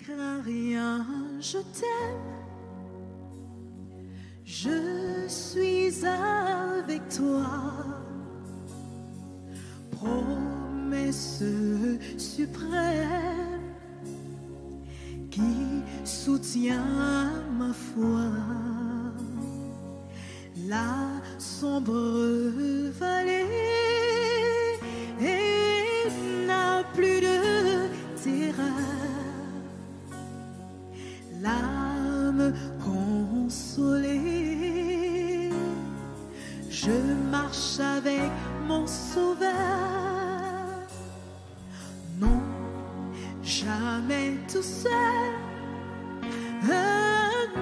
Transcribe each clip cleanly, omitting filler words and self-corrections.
crains rien, je t'aime. Je suis avec toi. Promesse suprême qui soutient ma foi. La sombre vallée n'a plus de terreur. L'âme consolée, je marche avec mon Sauveur. Non, jamais tout seul.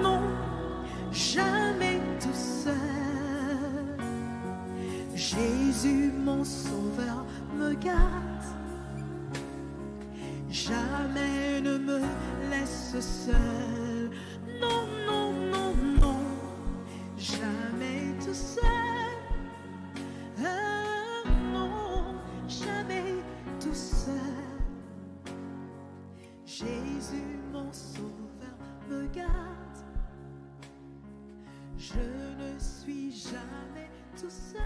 Non, jamais tout seul. Jésus, mon Sauveur, me garde. Jamais ne me laisse seul. Non, non, non, non. Jamais tout seul. Non, jamais tout seul. Jésus, mon Sauveur, me garde. Je ne suis jamais tout seul.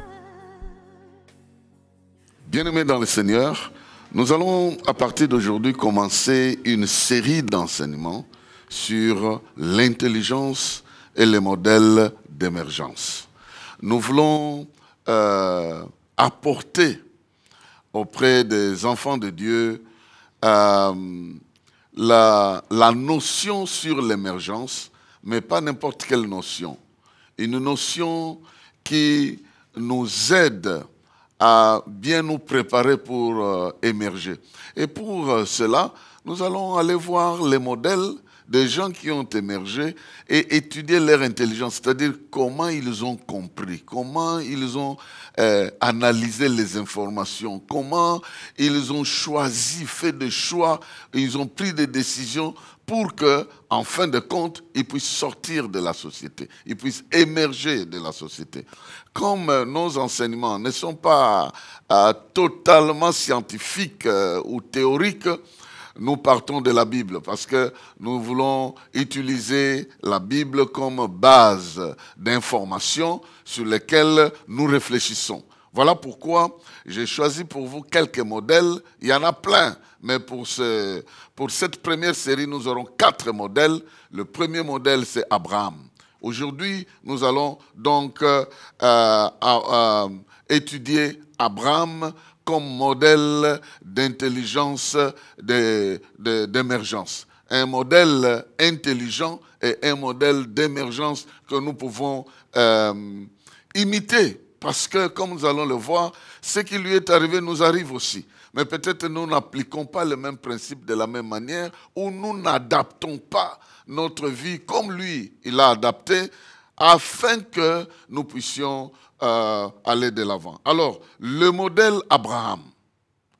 Bien-aimés dans le Seigneur, nous allons à partir d'aujourd'hui commencer une série d'enseignements sur l'intelligence et les modèles d'émergence. Nous voulons apporter auprès des enfants de Dieu la notion sur l'émergence, mais pas n'importe quelle notion. Une notion qui nous aide à bien nous préparer pour émerger. Et pour cela, nous allons aller voir les modèles des gens qui ont émergé et étudier leur intelligence, c'est-à-dire comment ils ont compris, comment ils ont analysé les informations, comment ils ont choisi, fait des choix, ils ont pris des décisions pour que, en fin de compte, ils puissent sortir de la société, ils puissent émerger de la société. Comme nos enseignements ne sont pas totalement scientifiques ou théoriques, nous partons de la Bible parce que nous voulons utiliser la Bible comme base d'information sur lesquelles nous réfléchissons. Voilà pourquoi j'ai choisi pour vous quelques modèles. Il y en a plein, mais pour cette première série, nous aurons 4 modèles. Le premier modèle, c'est Abraham. Aujourd'hui, nous allons donc étudier Abraham comme modèle d'intelligence, d'émergence. Un modèle intelligent et un modèle d'émergence que nous pouvons imiter. Parce que, comme nous allons le voir, ce qui lui est arrivé nous arrive aussi. Mais peut-être nous n'appliquons pas le même principe de la même manière ou nous n'adaptons pas notre vie comme lui, il a adapté, afin que nous puissions aller de l'avant. Alors, le modèle Abraham.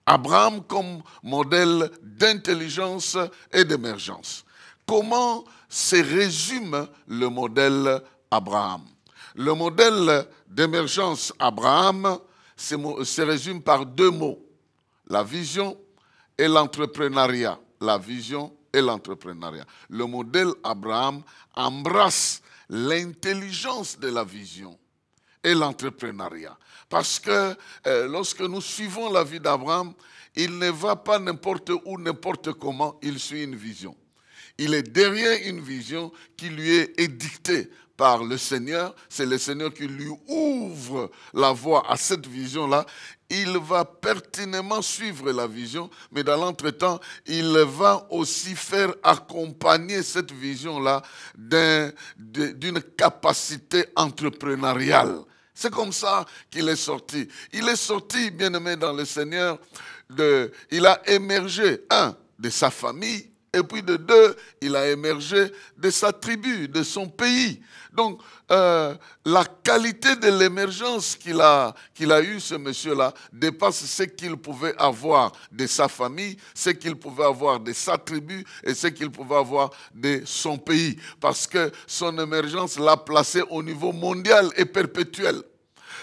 Abraham comme modèle d'intelligence et d'émergence. Comment se résume le modèle Abraham? Le modèle d'émergence Abraham se résume par 2 mots. La vision et l'entrepreneuriat. La vision et l'entrepreneuriat. Le modèle Abraham embrasse l'intelligence de la vision et l'entrepreneuriat. Parce que lorsque nous suivons la vie d'Abraham, il ne va pas n'importe où, n'importe comment, il suit une vision. Il est derrière une vision qui lui est édictée par le Seigneur. C'est le Seigneur qui lui ouvre la voie à cette vision-là. Il va pertinemment suivre la vision, mais dans l'entretemps, il va aussi faire accompagner cette vision-là d'une capacité entrepreneuriale. C'est comme ça qu'il est sorti. Il est sorti, bien-aimé dans le Seigneur, il a émergé, de sa famille, et puis de 2, il a émergé de sa tribu, de son pays. Donc, la qualité de l'émergence qu'il a eu, ce monsieur-là, dépasse ce qu'il pouvait avoir de sa famille, ce qu'il pouvait avoir de sa tribu et ce qu'il pouvait avoir de son pays. Parce que son émergence l'a placé au niveau mondial et perpétuel.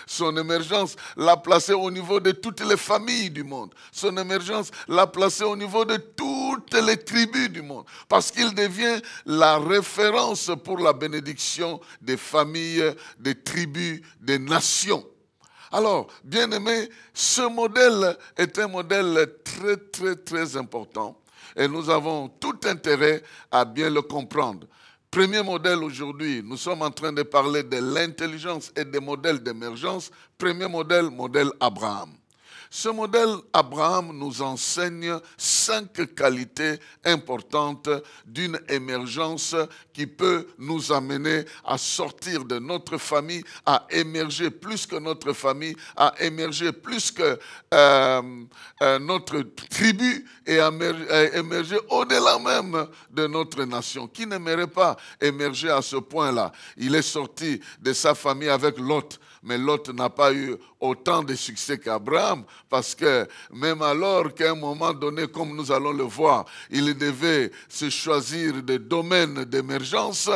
Son émergence l'a placé au niveau de toutes les familles du monde. Son émergence l'a placé au niveau de toutes les tribus du monde. Parce qu'il devient la référence pour la bénédiction des familles, des tribus, des nations. Alors, bien-aimés, ce modèle est un modèle très, très, très important. Et nous avons tout intérêt à bien le comprendre. Premier modèle aujourd'hui, nous sommes en train de parler de l'intelligence et des modèles d'émergence. Premier modèle, modèle Abraham. Ce modèle Abraham nous enseigne 5 qualités importantes d'une émergence qui peut nous amener à sortir de notre famille, à émerger plus que notre famille, à émerger plus que notre tribu et à émerger au-delà même de notre nation. Qui n'aimerait pas émerger à ce point-là? Il est sorti de sa famille avec Lot. Mais Lot n'a pas eu autant de succès qu'Abraham, parce que même alors qu'à un moment donné, comme nous allons le voir, il devait se choisir des domaines d'émergence,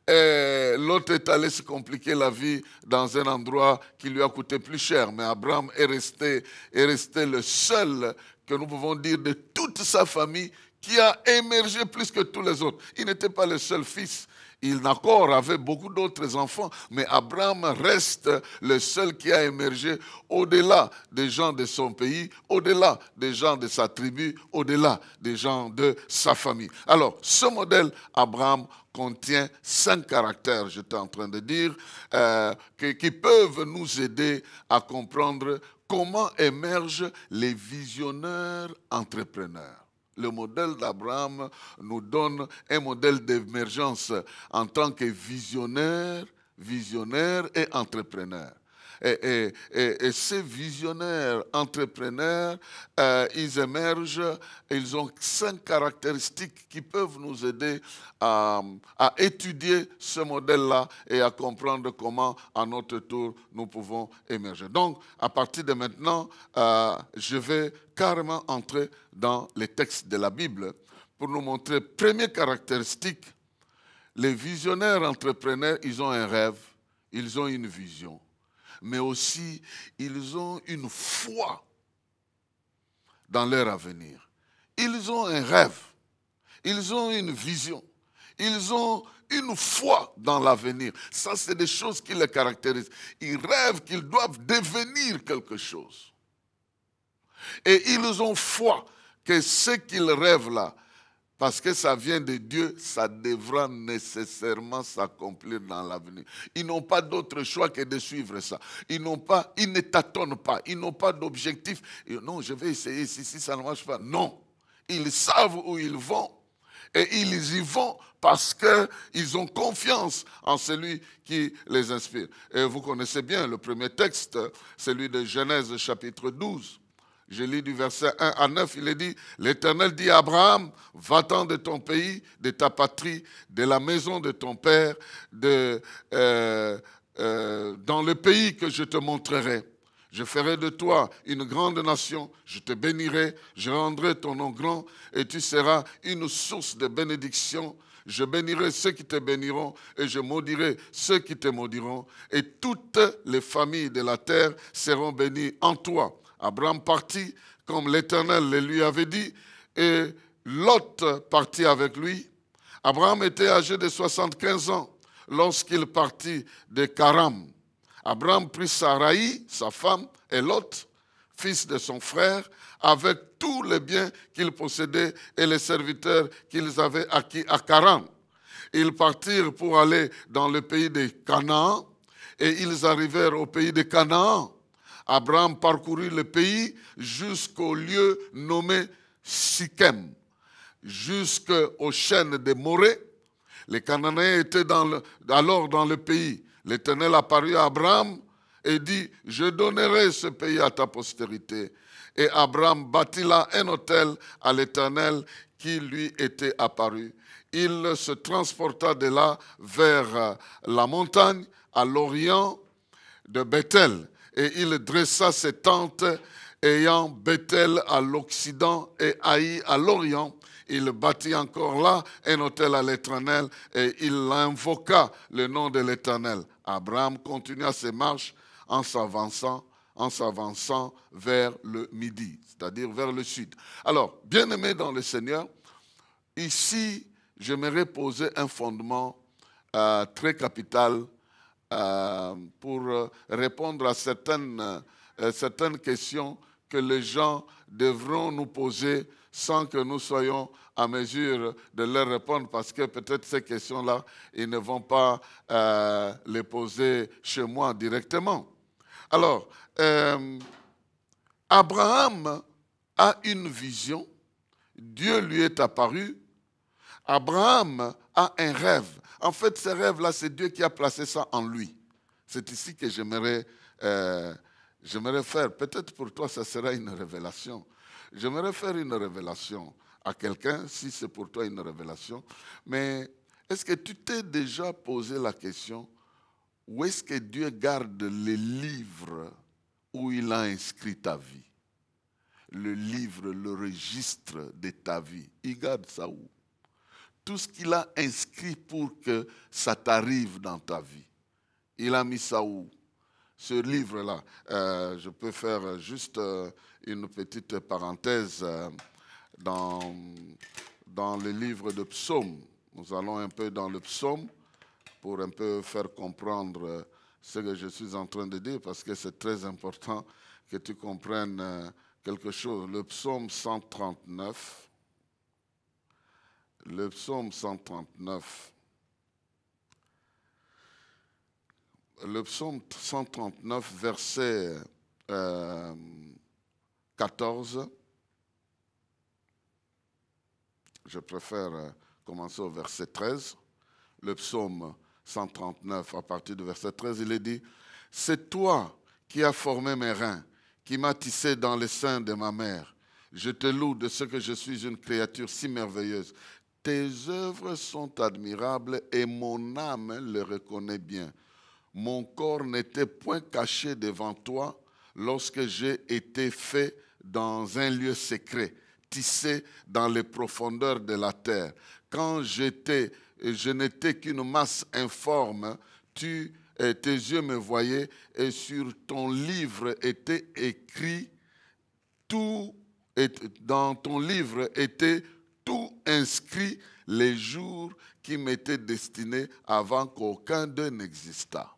Lot est allé se compliquer la vie dans un endroit qui lui a coûté plus cher. Mais Abraham est resté le seul, que nous pouvons dire, de toute sa famille qui a émergé plus que tous les autres. Il n'était pas le seul fils. Nahor avait beaucoup d'autres enfants, mais Abraham reste le seul qui a émergé au-delà des gens de son pays, au-delà des gens de sa tribu, au-delà des gens de sa famille. Alors, ce modèle Abraham contient 5 caractères, j'étais en train de dire, qui peuvent nous aider à comprendre comment émergent les visionnaires entrepreneurs. Le modèle d'Abraham nous donne un modèle d'émergence en tant que visionnaire et entrepreneur. Et ces visionnaires entrepreneurs, ils émergent, ils ont 5 caractéristiques qui peuvent nous aider à étudier ce modèle-là et à comprendre comment, à notre tour, nous pouvons émerger. Donc, à partir de maintenant, je vais carrément entrer dans les textes de la Bible pour nous montrer, première caractéristique, les visionnaires entrepreneurs, ils ont un rêve, ils ont une vision. Mais aussi, ils ont une foi dans leur avenir. Ils ont un rêve, ils ont une vision, ils ont une foi dans l'avenir. Ça, c'est des choses qui les caractérisent. Ils rêvent qu'ils doivent devenir quelque chose. Et ils ont foi que ce qu'ils rêvent là, parce que ça vient de Dieu, ça devra nécessairement s'accomplir dans l'avenir. Ils n'ont pas d'autre choix que de suivre ça. Ils ne tâtonnent pas. Ils n'ont pas d'objectif. Non, je vais essayer, si ça ne marche pas. Non. Ils savent où ils vont. Et ils y vont parce qu'ils ont confiance en celui qui les inspire. Et vous connaissez bien le premier texte, celui de Genèse chapitre 12. Je lis du verset 1 à 9, il est dit, « L'Éternel dit à Abraham, va-t'en de ton pays, de ta patrie, de la maison de ton père, dans le pays que je te montrerai. Je ferai de toi une grande nation, je te bénirai, je rendrai ton nom grand, et tu seras une source de bénédiction. Je bénirai ceux qui te béniront, et je maudirai ceux qui te maudiront, et toutes les familles de la terre seront bénies en toi. » Abraham partit comme l'Éternel le lui avait dit, et Lot partit avec lui. Abraham était âgé de 75 ans lorsqu'il partit de Karam. Abraham prit Sarai, sa femme, et Lot, fils de son frère, avec tous les biens qu'il possédait et les serviteurs qu'ils avaient acquis à Karam. Ils partirent pour aller dans le pays de Canaan, et ils arrivèrent au pays de Canaan. Abraham parcourut le pays jusqu'au lieu nommé Sichem, jusqu'aux chaînes de Morée. Les Cananéens étaient alors dans le pays. L'Éternel apparut à Abraham et dit, « Je donnerai ce pays à ta postérité. » Et Abraham bâtit là un autel à l'Éternel qui lui était apparu. Il se transporta de là vers la montagne à l'orient de Bethel. Et il dressa ses tentes, ayant Bethel à l'occident et Haï à l'orient. Il bâtit encore là un autel à l'Éternel et il invoqua le nom de l'Éternel. Abraham continua ses marches en s'avançant vers le midi, c'est-à-dire vers le sud. Alors, bien-aimés dans le Seigneur, ici, j'aimerais poser un fondement très capital pour répondre à certaines questions que les gens devront nous poser sans que nous soyons à mesure de leur répondre, parce que peut-être ces questions-là, ils ne vont pas les poser chez moi directement. Alors, Abraham a une vision, Dieu lui est apparu, Abraham a un rêve. En fait, ce rêve-là, c'est Dieu qui a placé ça en lui. C'est ici que j'aimerais faire. Peut-être pour toi, ça sera une révélation. J'aimerais faire une révélation à quelqu'un, si c'est pour toi une révélation. Mais est-ce que tu t'es déjà posé la question, où est-ce que Dieu garde les livres où il a inscrit ta vie? Le livre, le registre de ta vie, il garde ça où? Tout ce qu'il a inscrit pour que ça t'arrive dans ta vie, il a mis ça où? Ce livre-là, je peux faire juste une petite parenthèse dans le livre de Psaume. Nous allons un peu dans le Psaume pour un peu faire comprendre ce que je suis en train de dire, parce que c'est très important que tu comprennes quelque chose. Le Psaume 139, le Psaume 139, le Psaume 139, verset 14. Je préfère commencer au verset 13. Le Psaume 139, à partir du verset 13, il est dit « C'est toi qui as formé mes reins, qui m'as tissé dans le sein de ma mère. Je te loue de ce que je suis une créature si merveilleuse. Tes œuvres sont admirables et mon âme le reconnaît bien. Mon corps n'était point caché devant toi lorsque j'ai été fait dans un lieu secret, tissé dans les profondeurs de la terre. Quand je n'étais qu'une masse informe, tes yeux me voyaient et sur ton livre était écrit tout, dans ton livre était tout inscrit les jours qui m'étaient destinés avant qu'aucun d'eux n'existât.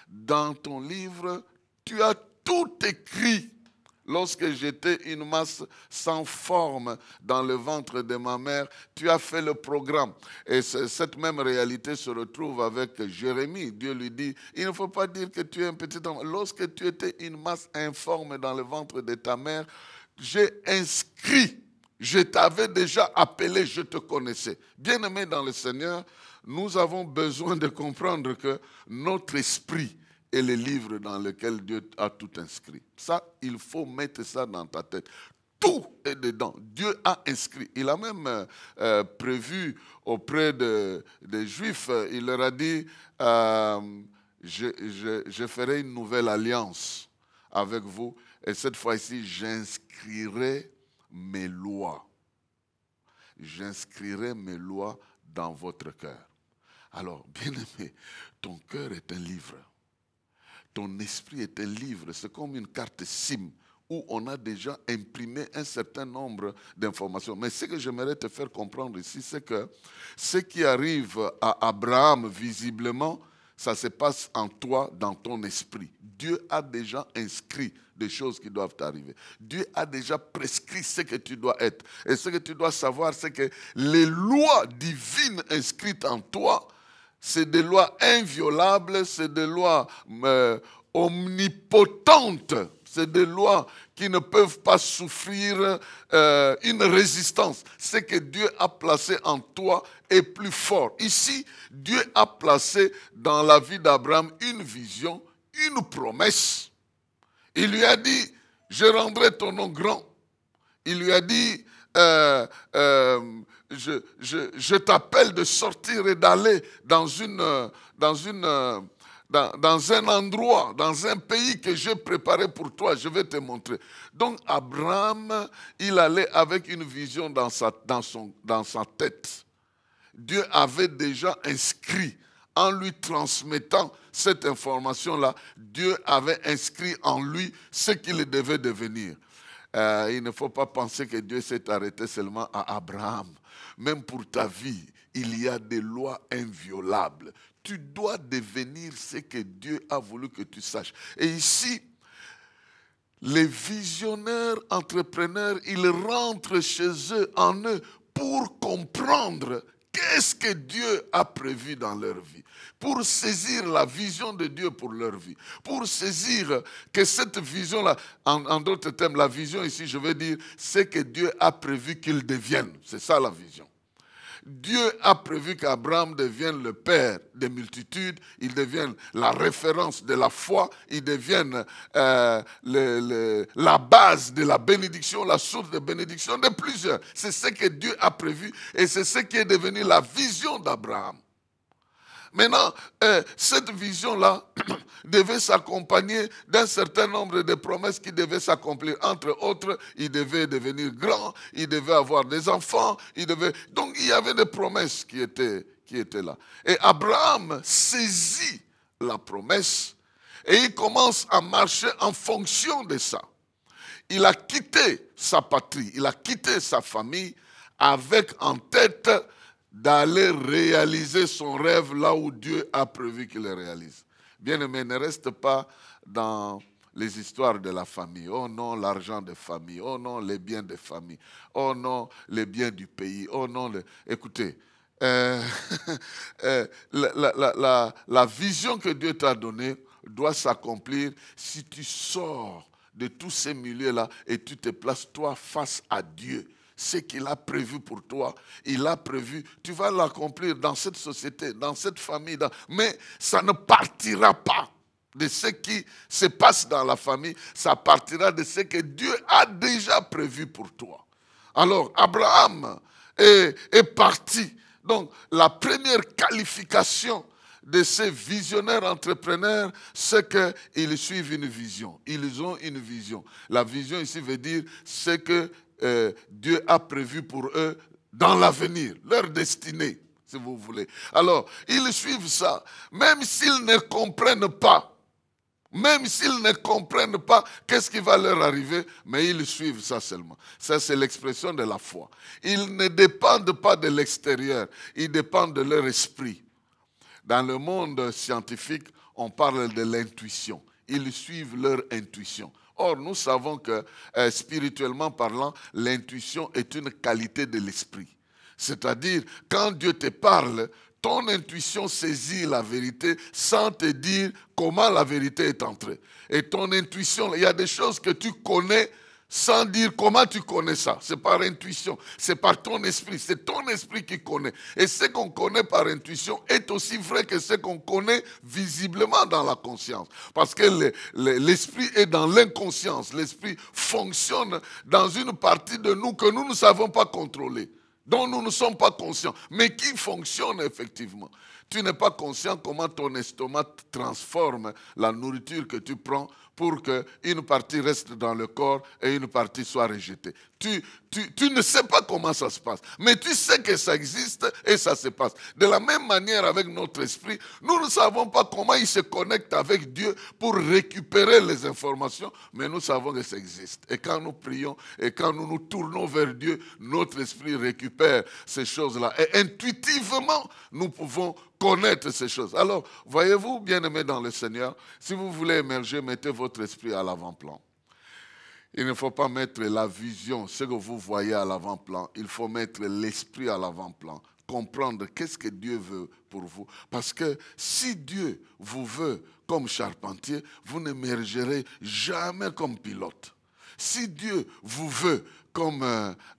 Dans ton livre, tu as tout écrit. Lorsque j'étais une masse sans forme dans le ventre de ma mère, tu as fait le programme. Et cette même réalité se retrouve avec Jérémie. Dieu lui dit, il ne faut pas dire que tu es un petit homme. Lorsque tu étais une masse informe dans le ventre de ta mère, j'ai inscrit, je t'avais déjà appelé, je te connaissais. Bien-aimé dans le Seigneur, nous avons besoin de comprendre que notre esprit est le livre dans lequel Dieu a tout inscrit. Ça, il faut mettre ça dans ta tête. Tout est dedans. Dieu a inscrit. Il a même prévu auprès des Juifs, il leur a dit, je ferai une nouvelle alliance avec vous et cette fois-ci, j'inscrirai mes lois. J'inscrirai mes lois dans votre cœur. Alors, bien-aimé, ton cœur est un livre. Ton esprit est un livre, c'est comme une carte SIM où on a déjà imprimé un certain nombre d'informations. Mais ce que j'aimerais te faire comprendre ici, c'est que ce qui arrive à Abraham visiblement, ça se passe en toi, dans ton esprit. Dieu a déjà inscrit des choses qui doivent arriver. Dieu a déjà prescrit ce que tu dois être. Et ce que tu dois savoir, c'est que les lois divines inscrites en toi, c'est des lois inviolables, c'est des lois omnipotentes, c'est des lois qui ne peuvent pas souffrir une résistance. Ce que Dieu a placé en toi est plus fort. Ici, Dieu a placé dans la vie d'Abraham une vision, une promesse. Il lui a dit, je rendrai ton nom grand. Il lui a dit, je t'appelle de sortir et d'aller dans un endroit, dans un pays que j'ai préparé pour toi, je vais te montrer. Donc Abraham, il allait avec une vision dans sa tête. Dieu avait déjà inscrit en lui transmettant cette information-là, Dieu avait inscrit en lui ce qu'il devait devenir. Il ne faut pas penser que Dieu s'est arrêté seulement à Abraham. Même pour ta vie, il y a des lois inviolables. Tu dois devenir ce que Dieu a voulu que tu saches. Et ici, les visionnaires entrepreneurs, ils rentrent chez eux, en eux, pour comprendre qu'est-ce que Dieu a prévu dans leur vie, pour saisir la vision de Dieu pour leur vie, pour saisir que cette vision-là, en d'autres termes, la vision ici, je veux dire, c'est que Dieu a prévu qu'ils deviennent. C'est ça la vision. Dieu a prévu qu'Abraham devienne le père des multitudes, il devienne la référence de la foi, il devienne la base de la bénédiction, la source de bénédiction de plusieurs. C'est ce que Dieu a prévu et c'est ce qui est devenu la vision d'Abraham. Maintenant, cette vision-là devait s'accompagner d'un certain nombre de promesses qui devaient s'accomplir. Entre autres, il devait devenir grand, il devait avoir des enfants, donc il y avait des promesses qui étaient là. Et Abraham saisit la promesse et il commence à marcher en fonction de ça. Il a quitté sa patrie, il a quitté sa famille avec en tête d'aller réaliser son rêve là où Dieu a prévu qu'il le réalise. Bien-aimé, ne reste pas dans les histoires de la famille. Oh non, l'argent de famille. Oh non, les biens de famille. Oh non, les biens du pays. Oh non, écoutez, la vision que Dieu t'a donnée doit s'accomplir si tu sors de tous ces milieux-là et tu te places toi face à Dieu. Ce qu'il a prévu pour toi, il a prévu, tu vas l'accomplir dans cette société, dans cette famille, mais ça ne partira pas de ce qui se passe dans la famille, ça partira de ce que Dieu a déjà prévu pour toi. Alors, Abraham est parti. Donc, la première qualification de ces visionnaires entrepreneurs, c'est qu'ils suivent une vision. Ils ont une vision. La vision ici veut dire ce que Dieu a prévu pour eux dans l'avenir, leur destinée, si vous voulez. Alors, ils suivent ça, même s'ils ne comprennent pas. Même s'ils ne comprennent pas qu'est-ce qui va leur arriver, mais ils suivent ça seulement. Ça, c'est l'expression de la foi. Ils ne dépendent pas de l'extérieur, ils dépendent de leur esprit. Dans le monde scientifique, on parle de l'intuition. Ils suivent leur intuition. Or, nous savons que, spirituellement parlant, l'intuition est une qualité de l'esprit. C'est-à-dire, quand Dieu te parle, ton intuition saisit la vérité sans te dire comment la vérité est entrée. Et ton intuition, il y a des choses que tu connais sans dire comment tu connais ça. C'est par intuition, c'est par ton esprit. C'est ton esprit qui connaît. Et ce qu'on connaît par intuition est aussi vrai que ce qu'on connaît visiblement dans la conscience. Parce que l'esprit est dans l'inconscience. L'esprit fonctionne dans une partie de nous que nous ne savons pas contrôler, dont nous ne sommes pas conscients, mais qui fonctionne effectivement. Tu n'es pas conscient comment ton estomac transforme la nourriture que tu prends pour qu'une partie reste dans le corps et une partie soit rejetée. Tu ne sais pas comment ça se passe, mais tu sais que ça existe et ça se passe. De la même manière avec notre esprit, nous ne savons pas comment il se connecte avec Dieu pour récupérer les informations, mais nous savons que ça existe. Et quand nous prions et quand nous nous tournons vers Dieu, notre esprit récupère ces choses-là. Et intuitivement, nous pouvons connaître ces choses. Alors, voyez-vous, bien-aimés dans le Seigneur, si vous voulez émerger, mettez votre esprit à l'avant-plan. Il ne faut pas mettre la vision, ce que vous voyez à l'avant-plan. Il faut mettre l'esprit à l'avant-plan. Comprendre qu'est-ce que Dieu veut pour vous. Parce que si Dieu vous veut comme charpentier, vous n'émergerez jamais comme pilote. Si Dieu vous veut comme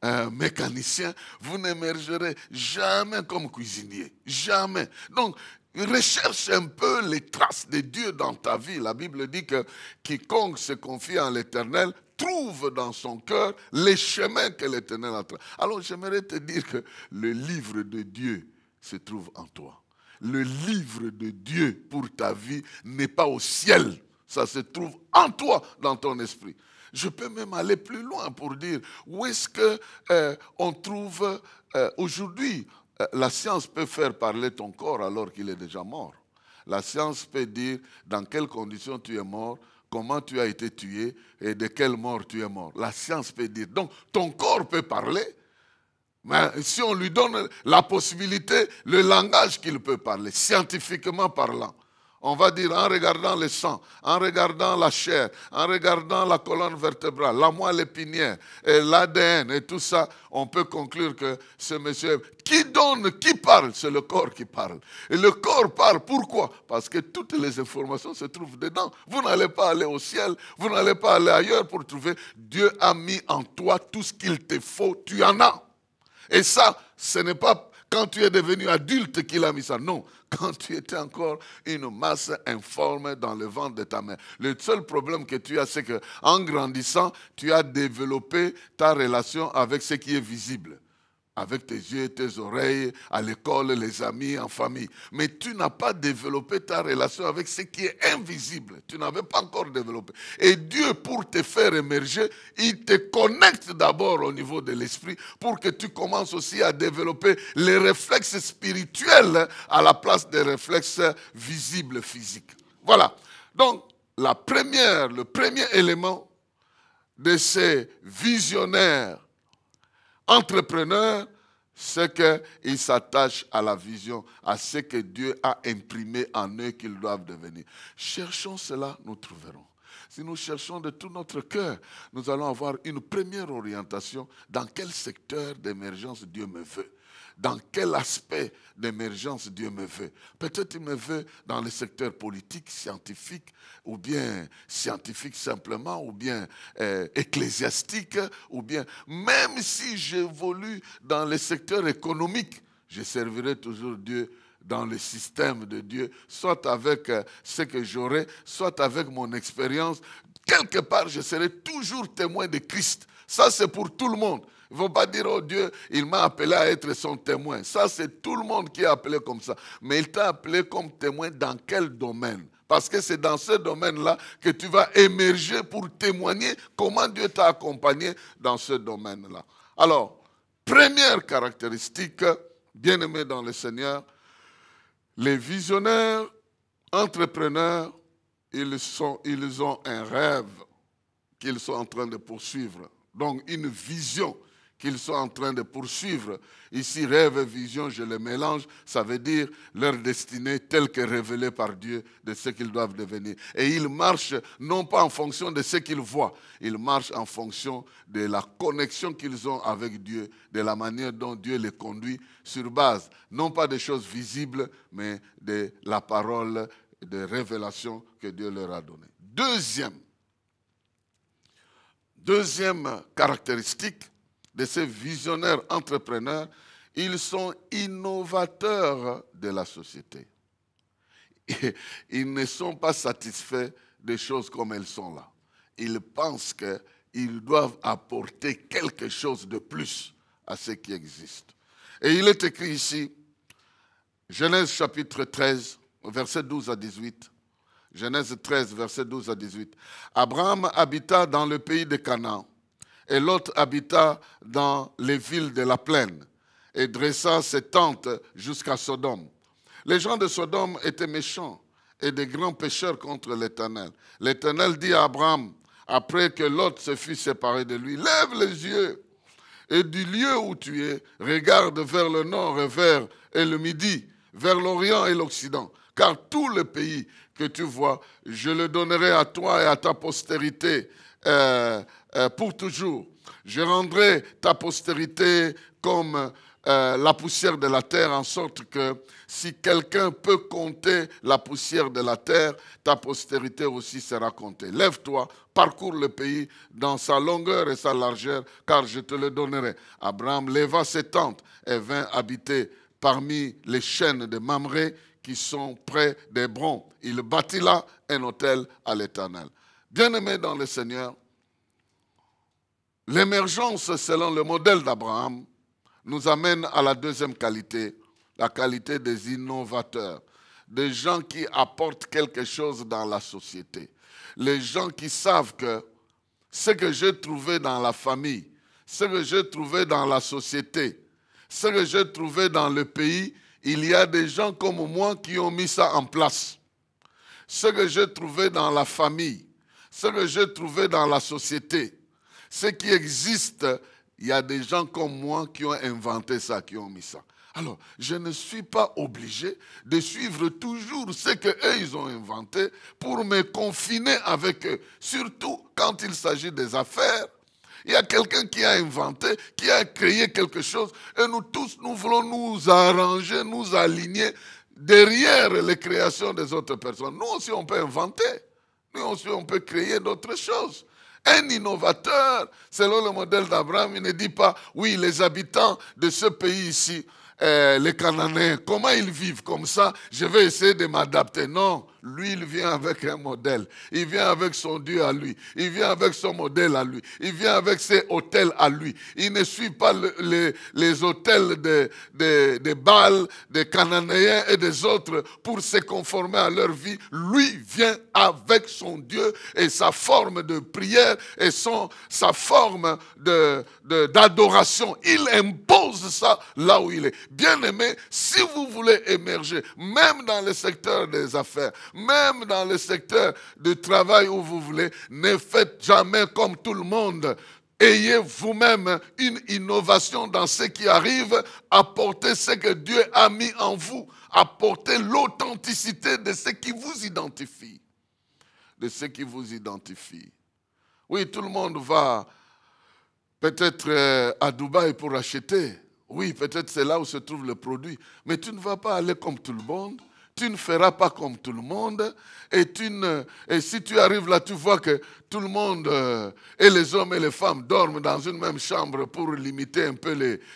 un mécanicien, vous n'émergerez jamais comme cuisinier. Jamais. Donc, recherche un peu les traces de Dieu dans ta vie. La Bible dit que quiconque se confie en l'Éternel trouve dans son cœur les chemins que l'Éternel a tracés. Alors, j'aimerais te dire que le livre de Dieu se trouve en toi. Le livre de Dieu pour ta vie n'est pas au ciel. Ça se trouve en toi, dans ton esprit. Je peux même aller plus loin pour dire où est-ce qu'on trouve aujourd'hui la science peut faire parler ton corps alors qu'il est déjà mort. La science peut dire dans quelles conditions tu es mort, comment tu as été tué et de quelle mort tu es mort. La science peut dire. Donc, ton corps peut parler, mais si on lui donne la possibilité, le langage qu'il peut parler, scientifiquement parlant, on va dire en regardant le sang, en regardant la chair, en regardant la colonne vertébrale, la moelle épinière, l'ADN et tout ça, on peut conclure que ce monsieur, qui donne, qui parle, c'est le corps qui parle. Et le corps parle, pourquoi? Parce que toutes les informations se trouvent dedans. Vous n'allez pas aller au ciel, vous n'allez pas aller ailleurs pour trouver. Dieu a mis en toi tout ce qu'il te faut, tu en as. Et ça, ce n'est pas quand tu es devenu adulte qu'il a mis ça. Non, quand tu étais encore une masse informe dans le ventre de ta mère. Le seul problème que tu as, c'est qu'en grandissant, tu as développé ta relation avec ce qui est visible. Avec tes yeux, tes oreilles, à l'école, les amis, en famille. Mais tu n'as pas développé ta relation avec ce qui est invisible. Tu n'avais pas encore développé. Et Dieu, pour te faire émerger, il te connecte d'abord au niveau de l'esprit pour que tu commences aussi à développer les réflexes spirituels à la place des réflexes visibles, physiques. Voilà. Donc, le premier élément de ces visionnaires entrepreneur, c'est qu'ils s'attachent à la vision, à ce que Dieu a imprimé en eux qu'ils doivent devenir. Cherchons cela, nous trouverons. Si nous cherchons de tout notre cœur, nous allons avoir une première orientation dans quel secteur d'émergence Dieu me veut. Dans quel aspect d'émergence Dieu me veut. Peut-être il me veut dans le secteur politique, scientifique, ou bien scientifique simplement, ou bien ecclésiastique, ou bien, même si j'évolue dans le secteur économique, je servirai toujours Dieu dans le système de Dieu, soit avec ce que j'aurai, soit avec mon expérience. Quelque part, je serai toujours témoin de Christ. Ça, c'est pour tout le monde. Il ne faut pas dire, oh Dieu, il m'a appelé à être son témoin. Ça, c'est tout le monde qui est appelé comme ça. Mais il t'a appelé comme témoin dans quel domaine? Parce que c'est dans ce domaine-là que tu vas émerger pour témoigner comment Dieu t'a accompagné dans ce domaine-là. Alors, première caractéristique, bien-aimés dans le Seigneur, les visionnaires, entrepreneurs, ils ont un rêve qu'ils sont en train de poursuivre. Donc, une vision qu'ils sont en train de poursuivre. Ici, rêve et vision, je les mélange. Ça veut dire leur destinée telle que révélée par Dieu de ce qu'ils doivent devenir. Et ils marchent non pas en fonction de ce qu'ils voient. Ils marchent en fonction de la connexion qu'ils ont avec Dieu, de la manière dont Dieu les conduit sur base, non pas des choses visibles, mais de la parole de révélation que Dieu leur a donnée. Deuxième caractéristique de ces visionnaires entrepreneurs, ils sont innovateurs de la société. Et ils ne sont pas satisfaits des choses comme elles sont là. Ils pensent qu'ils doivent apporter quelque chose de plus à ce qui existe. Et il est écrit ici, Genèse chapitre 13, versets 12 à 18. Genèse 13, versets 12 à 18. Abraham habita dans le pays de Canaan, et Lot habita dans les villes de la plaine, et dressa ses tentes jusqu'à Sodome. Les gens de Sodome étaient méchants et des grands pécheurs contre l'Éternel. L'Éternel dit à Abraham, après que Lot se fut séparé de lui, lève les yeux, et du lieu où tu es, regarde vers le nord et le midi, vers l'Orient et l'Occident. Car tout le pays que tu vois, je le donnerai à toi et à ta postérité pour toujours. Je rendrai ta postérité comme la poussière de la terre, en sorte que si quelqu'un peut compter la poussière de la terre, ta postérité aussi sera comptée. Lève-toi, parcours le pays dans sa longueur et sa largeur, car je te le donnerai. Abraham leva ses tentes et vint habiter parmi les chênes de Mamré qui sont près d'Hébron. Il bâtit là un autel à l'Éternel. Bien-aimés dans le Seigneur, l'émergence selon le modèle d'Abraham nous amène à la deuxième qualité, la qualité des innovateurs, des gens qui apportent quelque chose dans la société. Les gens qui savent que ce que j'ai trouvé dans la famille, ce que j'ai trouvé dans la société, Ce que j'ai trouvé dans le pays, il y a des gens comme moi qui ont mis ça en place. Ce que j'ai trouvé dans la famille, ce que j'ai trouvé dans la société, ce qui existe, il y a des gens comme moi qui ont inventé ça, qui ont mis ça. Alors, je ne suis pas obligé de suivre toujours ce qu'eux, ils ont inventé pour me confiner avec eux. Surtout quand il s'agit des affaires. Il y a quelqu'un qui a inventé, qui a créé quelque chose, et nous tous, nous voulons nous arranger, nous aligner derrière les créations des autres personnes. Nous aussi, on peut inventer. Nous aussi, on peut créer d'autres choses. Un innovateur, selon le modèle d'Abraham, il ne dit pas, oui, les habitants de ce pays ici, les Cananéens, comment ils vivent comme ça, je vais essayer de m'adapter. Non, lui, il vient avec un modèle. Il vient avec son Dieu à lui. Il vient avec son modèle à lui. Il vient avec ses autels à lui. Il ne suit pas les autels des Baals, des Cananéens et des autres pour se conformer à leur vie. Lui vient avec son Dieu et sa forme de prière et sa forme d'adoration. Il impose ça là où il est. Bien-aimé, si vous voulez émerger, même dans le secteur des affaires, même dans le secteur du travail où vous voulez, ne faites jamais comme tout le monde. Ayez vous-même une innovation dans ce qui arrive, apportez ce que Dieu a mis en vous, apportez l'authenticité de ce qui vous identifie. De ce qui vous identifie. Oui, tout le monde va peut-être à Dubaï pour acheter. Oui, peut-être c'est là où se trouve le produit. Mais tu ne vas pas aller comme tout le monde. Tu ne feras pas comme tout le monde. Et si tu arrives là, tu vois que tout le monde, et les hommes et les femmes, dorment dans une même chambre pour limiter un peu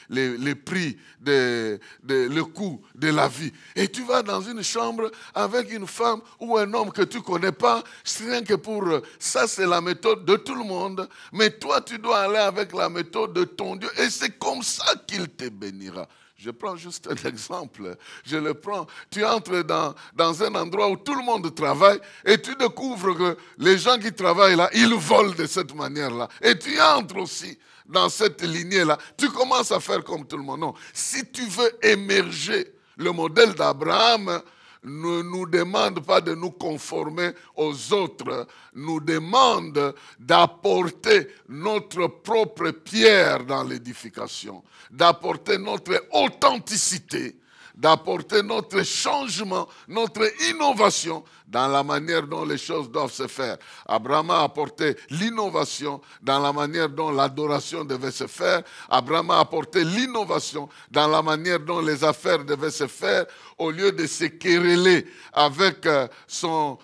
les prix, le coût de la vie. Et tu vas dans une chambre avec une femme ou un homme que tu ne connais pas, c'est rien que pour... Ça, c'est la méthode de tout le monde. Mais toi, tu dois aller avec la méthode de ton Dieu. Et c'est comme ça qu'il te bénira. Je prends juste un exemple. Je le prends. Tu entres dans un endroit où tout le monde travaille et tu découvres que les gens qui travaillent là, ils volent de cette manière-là. Et tu entres aussi dans cette lignée-là. Tu commences à faire comme tout le monde. Non. Si tu veux émerger, le modèle d'Abraham ne nous demande pas de nous conformer aux autres, nous demande d'apporter notre propre pierre dans l'édification, d'apporter notre authenticité, d'apporter notre changement, notre innovation dans la manière dont les choses doivent se faire. Abraham a apporté l'innovation dans la manière dont l'adoration devait se faire. Abraham a apporté l'innovation dans la manière dont les affaires devaient se faire. Au lieu de se quereller avec son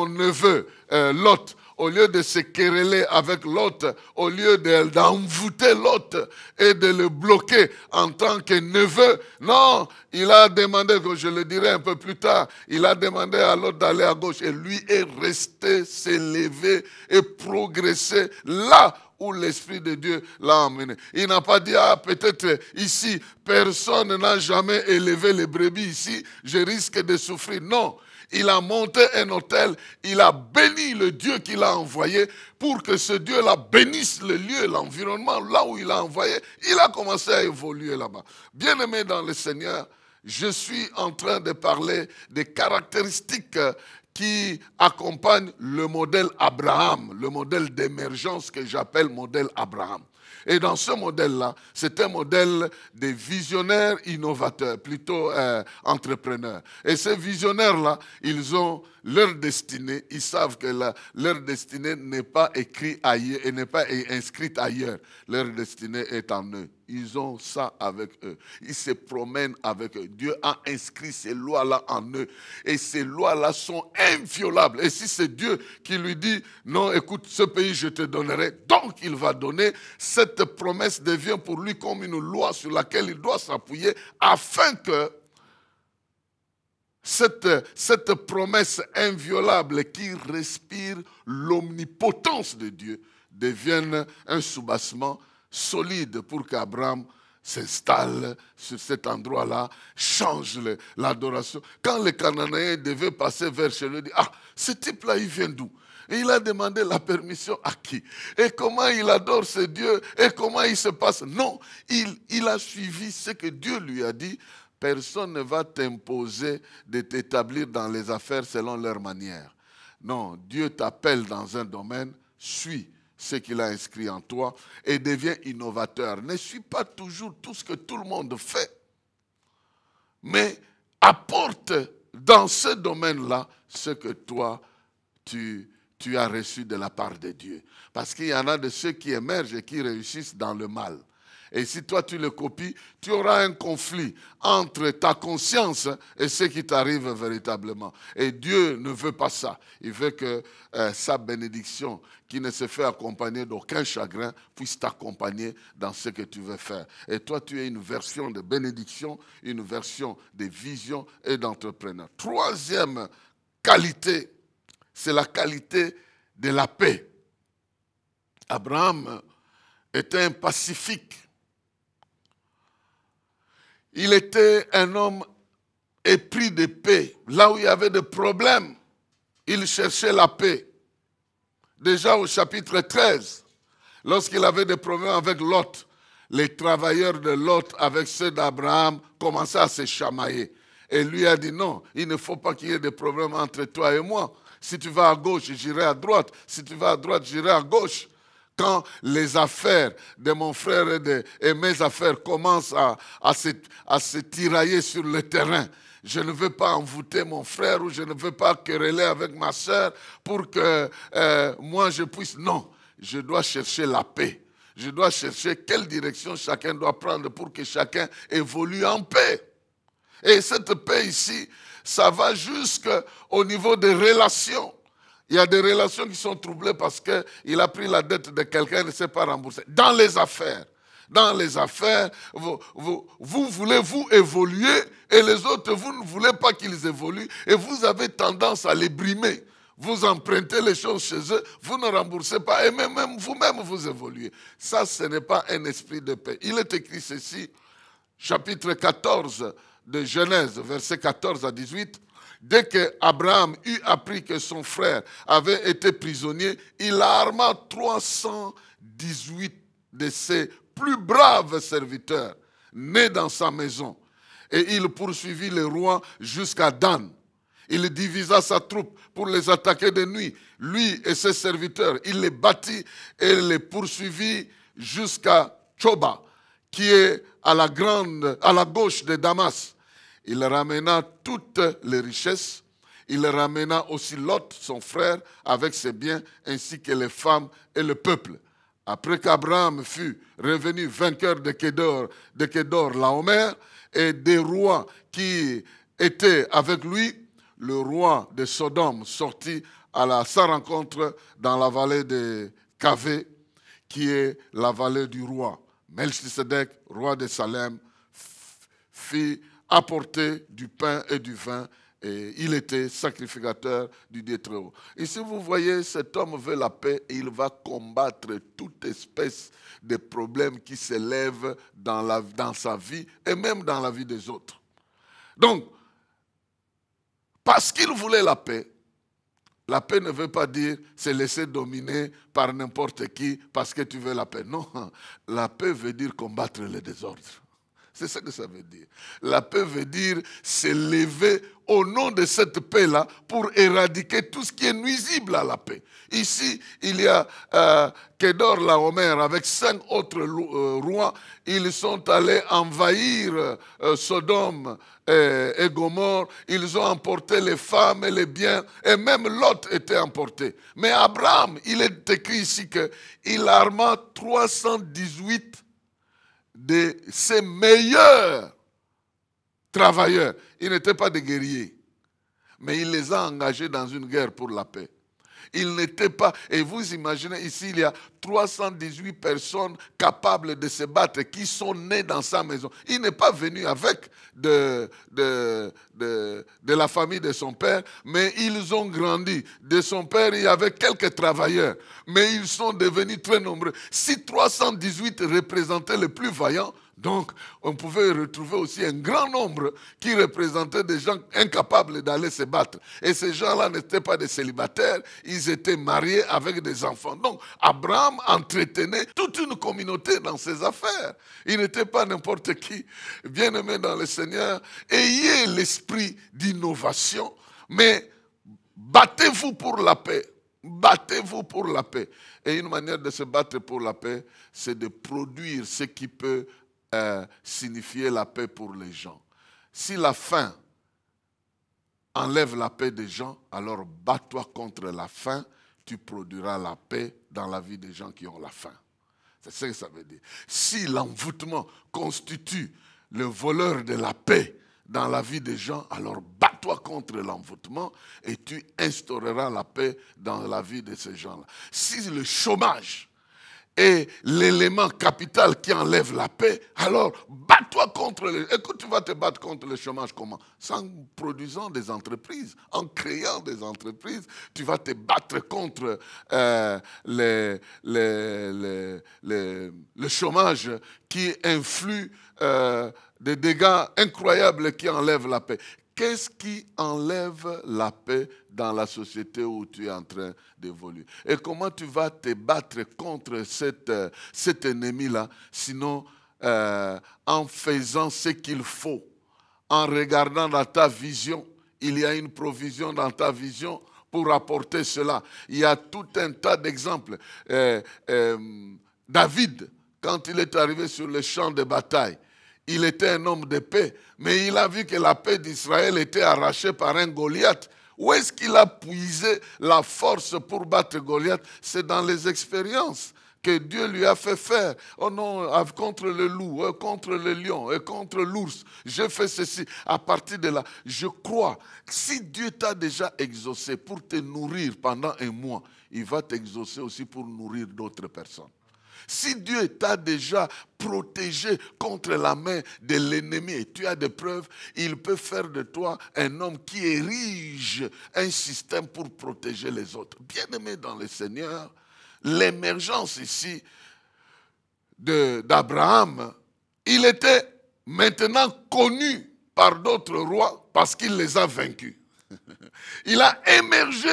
neveu Lot, au lieu de se quereller avec l'autre, au lieu d'envoûter l'autre et de le bloquer en tant que neveu, non, il a demandé, que je le dirai un peu plus tard, il a demandé à l'autre d'aller à gauche et lui est resté, s'élever et progresser là où l'Esprit de Dieu l'a emmené. Il n'a pas dit, ah, peut-être ici, personne n'a jamais élevé les brebis ici, je risque de souffrir. Non. Il a monté un autel, il a béni le Dieu qu'il a envoyé pour que ce Dieu-là bénisse le lieu, l'environnement, là où il a envoyé. Il a commencé à évoluer là-bas. Bien-aimé dans le Seigneur, je suis en train de parler des caractéristiques qui accompagnent le modèle Abraham, le modèle d'émergence que j'appelle modèle Abraham. Et dans ce modèle-là, c'est un modèle de visionnaires innovateurs, plutôt entrepreneurs. Et ces visionnaires-là, ils ont leur destinée, ils savent que leur destinée n'est pas écrite ailleurs et n'est pas inscrite ailleurs. Leur destinée est en eux. Ils ont ça avec eux. Ils se promènent avec eux. Dieu a inscrit ces lois-là en eux. Et ces lois-là sont inviolables. Et si c'est Dieu qui lui dit, non, écoute, ce pays je te donnerai, donc il va donner, cette promesse devient pour lui comme une loi sur laquelle il doit s'appuyer afin que cette promesse inviolable qui respire l'omnipotence de Dieu devienne un soubassement solide pour qu'Abraham s'installe sur cet endroit-là, change l'adoration. Quand les Cananéens devaient passer vers chez lui, ils disent, ah, ce type-là, il vient d'où? Et il a demandé la permission à qui? Et comment il adore ce Dieu? Et comment il se passe? Non, il a suivi ce que Dieu lui a dit. Personne ne va t'imposer de t'établir dans les affaires selon leur manière. Non, Dieu t'appelle dans un domaine, suis ce qu'il a inscrit en toi et deviens innovateur. Ne suis pas toujours tout ce que tout le monde fait, mais apporte dans ce domaine-là ce que toi, tu as reçu de la part de Dieu. Parce qu'il y en a de ceux qui émergent et qui réussissent dans le mal. Et si toi tu le copies, tu auras un conflit entre ta conscience et ce qui t'arrive véritablement. Et Dieu ne veut pas ça. Il veut que sa bénédiction, qui ne se fait accompagner d'aucun chagrin, puisse t'accompagner dans ce que tu veux faire. Et toi, tu es une version de bénédiction, une version de vision et d'entrepreneur. Troisième qualité, c'est la qualité de la paix. Abraham était un pacifique. Il était un homme épris de paix. Là où il y avait des problèmes, il cherchait la paix. Déjà au chapitre 13, lorsqu'il avait des problèmes avec Lot, les travailleurs de Lot avec ceux d'Abraham commençaient à se chamailler. Et lui a dit non, il ne faut pas qu'il y ait des problèmes entre toi et moi. Si tu vas à gauche, j'irai à droite. Si tu vas à droite, j'irai à gauche. Quand les affaires de mon frère et mes affaires commencent à se tirailler sur le terrain, je ne veux pas envoûter mon frère ou je ne veux pas quereller avec ma soeur pour que moi je puisse. Non, je dois chercher la paix. Je dois chercher quelle direction chacun doit prendre pour que chacun évolue en paix. Et cette paix ici, ça va jusqu'au niveau des relations. Il y a des relations qui sont troublées parce qu'il a pris la dette de quelqu'un et ne s'est pas remboursé. Dans les affaires, vous voulez vous évoluer et les autres, vous ne voulez pas qu'ils évoluent et vous avez tendance à les brimer. Vous empruntez les choses chez eux, vous ne remboursez pas et même vous-même vous évoluez. Ça, ce n'est pas un esprit de paix. Il est écrit ceci, chapitre 14 de Genèse, versets 14 à 18. Dès qu'Abraham eut appris que son frère avait été prisonnier, il arma 318 de ses plus braves serviteurs, nés dans sa maison. Et il poursuivit les rois jusqu'à Dan. Il divisa sa troupe pour les attaquer de nuit. Lui et ses serviteurs, il les battit et les poursuivit jusqu'à Choba, qui est à la gauche de Damas. Il ramena toutes les richesses. Il ramena aussi Lot, son frère, avec ses biens, ainsi que les femmes et le peuple. Après qu'Abraham fut revenu vainqueur de Kedor Laomer et des rois qui étaient avec lui, le roi de Sodome sortit à sa rencontre dans la vallée de Kavé, qui est la vallée du roi. Melchisedec, roi de Salem, fit apporter du pain et du vin, et il était sacrificateur du Dieu très haut. Ici, vous voyez, cet homme veut la paix et il va combattre toute espèce de problèmes qui s'élèvent dans sa vie et même dans la vie des autres. Donc, parce qu'il voulait la paix ne veut pas dire se laisser dominer par n'importe qui parce que tu veux la paix. Non, la paix veut dire combattre le désordre. C'est ce que ça veut dire. La paix veut dire s'élever au nom de cette paix-là pour éradiquer tout ce qui est nuisible à la paix. Ici, il y a Kedor Laomer avec 5 autres rois. Ils sont allés envahir Sodome et Gomorrhe. Ils ont emporté les femmes et les biens. Et même Lot était emporté. Mais Abraham, il est écrit ici qu'il arma 318 de ses meilleurs travailleurs. Ils n'étaient pas des guerriers, mais il les a engagés dans une guerre pour la paix. Ils n'étaient pas, et vous imaginez, ici il y a 318 personnes capables de se battre qui sont nées dans sa maison. Il n'est pas venu avec de la famille de son père, mais ils ont grandi. De son père, il y avait quelques travailleurs, mais ils sont devenus très nombreux. Si 318 représentaient les plus vaillants, Donc, on pouvait retrouver aussi un grand nombre qui représentaient des gens incapables d'aller se battre. Et ces gens-là n'étaient pas des célibataires, ils étaient mariés avec des enfants. Donc, Abraham entretenait toute une communauté dans ses affaires. Il n'était pas n'importe qui. Bien-aimés dans le Seigneur, ayez l'esprit d'innovation, mais battez-vous pour la paix. Battez-vous pour la paix. Et une manière de se battre pour la paix, c'est de produire ce qui peut signifier la paix pour les gens. Si la faim enlève la paix des gens, alors bats-toi contre la faim, tu produiras la paix dans la vie des gens qui ont la faim. C'est ce que ça veut dire. Si l'envoûtement constitue le voleur de la paix dans la vie des gens, alors bats-toi contre l'envoûtement et tu instaureras la paix dans la vie de ces gens-là. Si le chômage est l'élément capital qui enlève la paix, alors bats-toi contre le... Écoute, tu vas te battre contre le chômage comment? En produisant des entreprises, en créant des entreprises. Tu vas te battre contre le chômage qui influe des dégâts incroyables qui enlèvent la paix. Qu'est-ce qui enlève la paix dans la société où tu es en train d'évoluer? Et comment tu vas te battre contre cet ennemi-là, sinon en faisant ce qu'il faut, en regardant dans ta vision, il y a une provision dans ta vision pour apporter cela. Il y a tout un tas d'exemples. David, quand il est arrivé sur le champ de bataille, il était un homme de paix, mais il a vu que la paix d'Israël était arrachée par un Goliath. Où est-ce qu'il a puisé la force pour battre Goliath? C'est dans les expériences que Dieu lui a fait faire. Oh non, contre le loup, contre le lion, et contre l'ours, j'ai fait ceci. À partir de là, je crois que si Dieu t'a déjà exaucé pour te nourrir pendant un mois, il va t'exaucer aussi pour nourrir d'autres personnes. Si Dieu t'a déjà protégé contre la main de l'ennemi et tu as des preuves, il peut faire de toi un homme qui érige un système pour protéger les autres. Bien-aimé dans le Seigneur, l'émergence ici d'Abraham, il était maintenant connu par d'autres rois parce qu'il les a vaincus. Il a émergé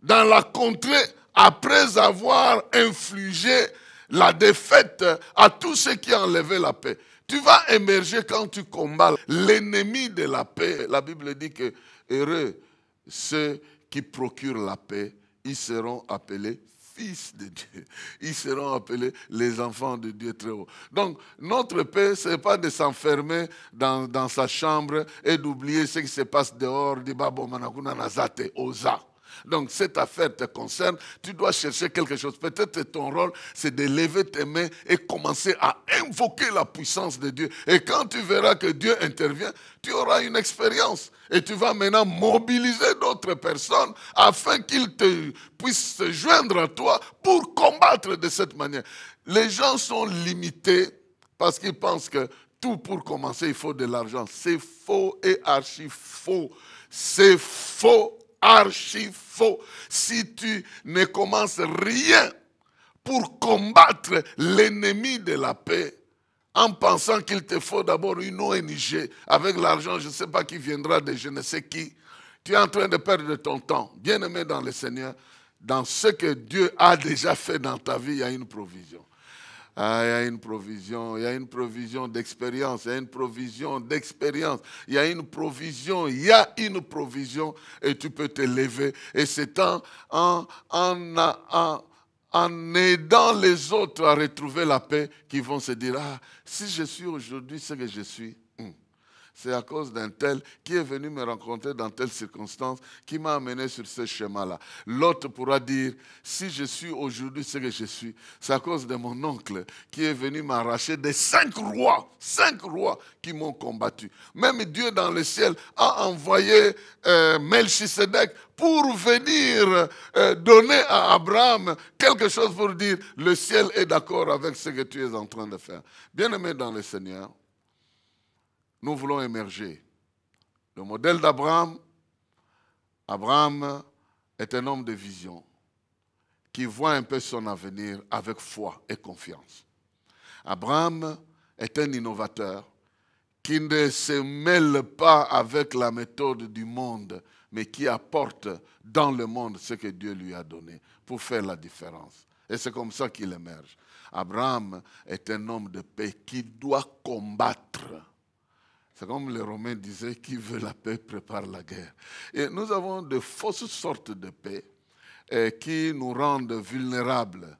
dans la contrée après avoir infligé la défaite à tous ceux qui enlevaient la paix. Tu vas émerger quand tu combats l'ennemi de la paix. La Bible dit que heureux ceux qui procurent la paix, ils seront appelés fils de Dieu. Ils seront appelés les enfants de Dieu très haut. Donc, notre paix, ce n'est pas de s'enfermer dans sa chambre et d'oublier ce qui se passe dehors, di babo manakuna nazate oza. Donc, cette affaire te concerne, tu dois chercher quelque chose. Peut-être ton rôle, c'est de lever tes mains et commencer à invoquer la puissance de Dieu. Et quand tu verras que Dieu intervient, tu auras une expérience. Et tu vas maintenant mobiliser d'autres personnes afin qu'ils puissent se joindre à toi pour combattre de cette manière. Les gens sont limités parce qu'ils pensent que tout pour commencer, il faut de l'argent. C'est faux et archi faux. C'est faux. Archi faux. Si tu ne commences rien pour combattre l'ennemi de la paix, en pensant qu'il te faut d'abord une ONG, avec l'argent, je ne sais pas qui viendra de je ne sais qui, tu es en train de perdre ton temps. Bien-aimé dans le Seigneur, dans ce que Dieu a déjà fait dans ta vie, il y a une provision. Ah, il y a une provision d'expérience, il y a une provision d'expérience, il y a une provision, et tu peux te lever. Et c'est en aidant les autres à retrouver la paix qu'ils vont se dire, ah, si je suis aujourd'hui ce que je suis, c'est à cause d'un tel qui est venu me rencontrer dans telle circonstance qui m'a amené sur ce schéma-là. L'autre pourra dire, si je suis aujourd'hui ce que je suis, c'est à cause de mon oncle qui est venu m'arracher des 5 rois qui m'ont combattu. Même Dieu dans le ciel a envoyé Melchisedec pour venir donner à Abraham quelque chose pour dire, le ciel est d'accord avec ce que tu es en train de faire. Bien-aimé dans le Seigneur, nous voulons émerger. Le modèle d'Abraham, Abraham est un homme de vision qui voit un peu son avenir avec foi et confiance. Abraham est un innovateur qui ne se mêle pas avec la méthode du monde, mais qui apporte dans le monde ce que Dieu lui a donné pour faire la différence. Et c'est comme ça qu'il émerge. Abraham est un homme de paix qui doit combattre. C'est comme les Romains disaient, qui veut la paix prépare la guerre. Et nous avons de fausses sortes de paix qui nous rendent vulnérables.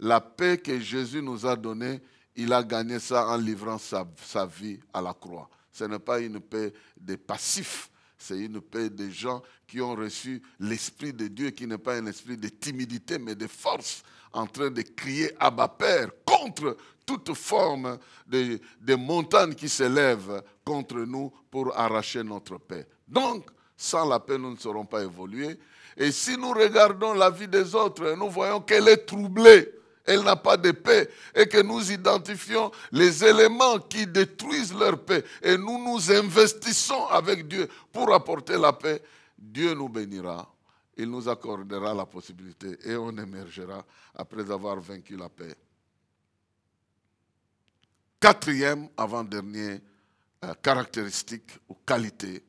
La paix que Jésus nous a donnée, il a gagné ça en livrant sa vie à la croix. Ce n'est pas une paix des passifs, c'est une paix des gens qui ont reçu l'Esprit de Dieu, qui n'est pas un esprit de timidité, mais de force, en train de crier Abba Père contre toute forme de montagnes qui s'élèvent contre nous pour arracher notre paix. Donc, sans la paix, nous ne serons pas évolués. Et si nous regardons la vie des autres, nous voyons qu'elle est troublée. Elle n'a pas de paix, et que nous identifions les éléments qui détruisent leur paix, et nous nous investissons avec Dieu pour apporter la paix, Dieu nous bénira, il nous accordera la possibilité, et on émergera après avoir vaincu la paix. Quatrième, avant-dernière caractéristique ou qualité,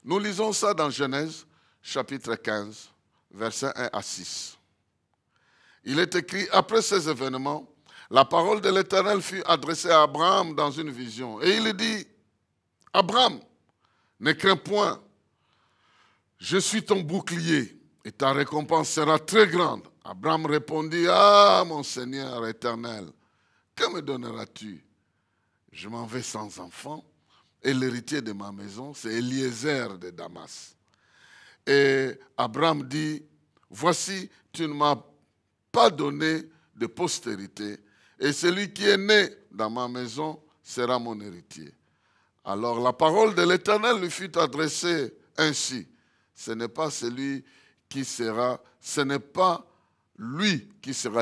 nous lisons ça dans Genèse, chapitre 15, versets 1 à 6. Il est écrit, après ces événements, la parole de l'Éternel fut adressée à Abraham dans une vision. Et il dit, Abraham, ne crains point, je suis ton bouclier et ta récompense sera très grande. Abraham répondit, ah mon Seigneur éternel, que me donneras-tu? Je m'en vais sans enfant et l'héritier de ma maison, c'est Eliezer de Damas. Et Abraham dit, voici, tu ne m'as pas donné de postérité, et celui qui est né dans ma maison sera mon héritier. Alors la parole de l'Éternel lui fut adressée ainsi. Ce n'est pas lui qui sera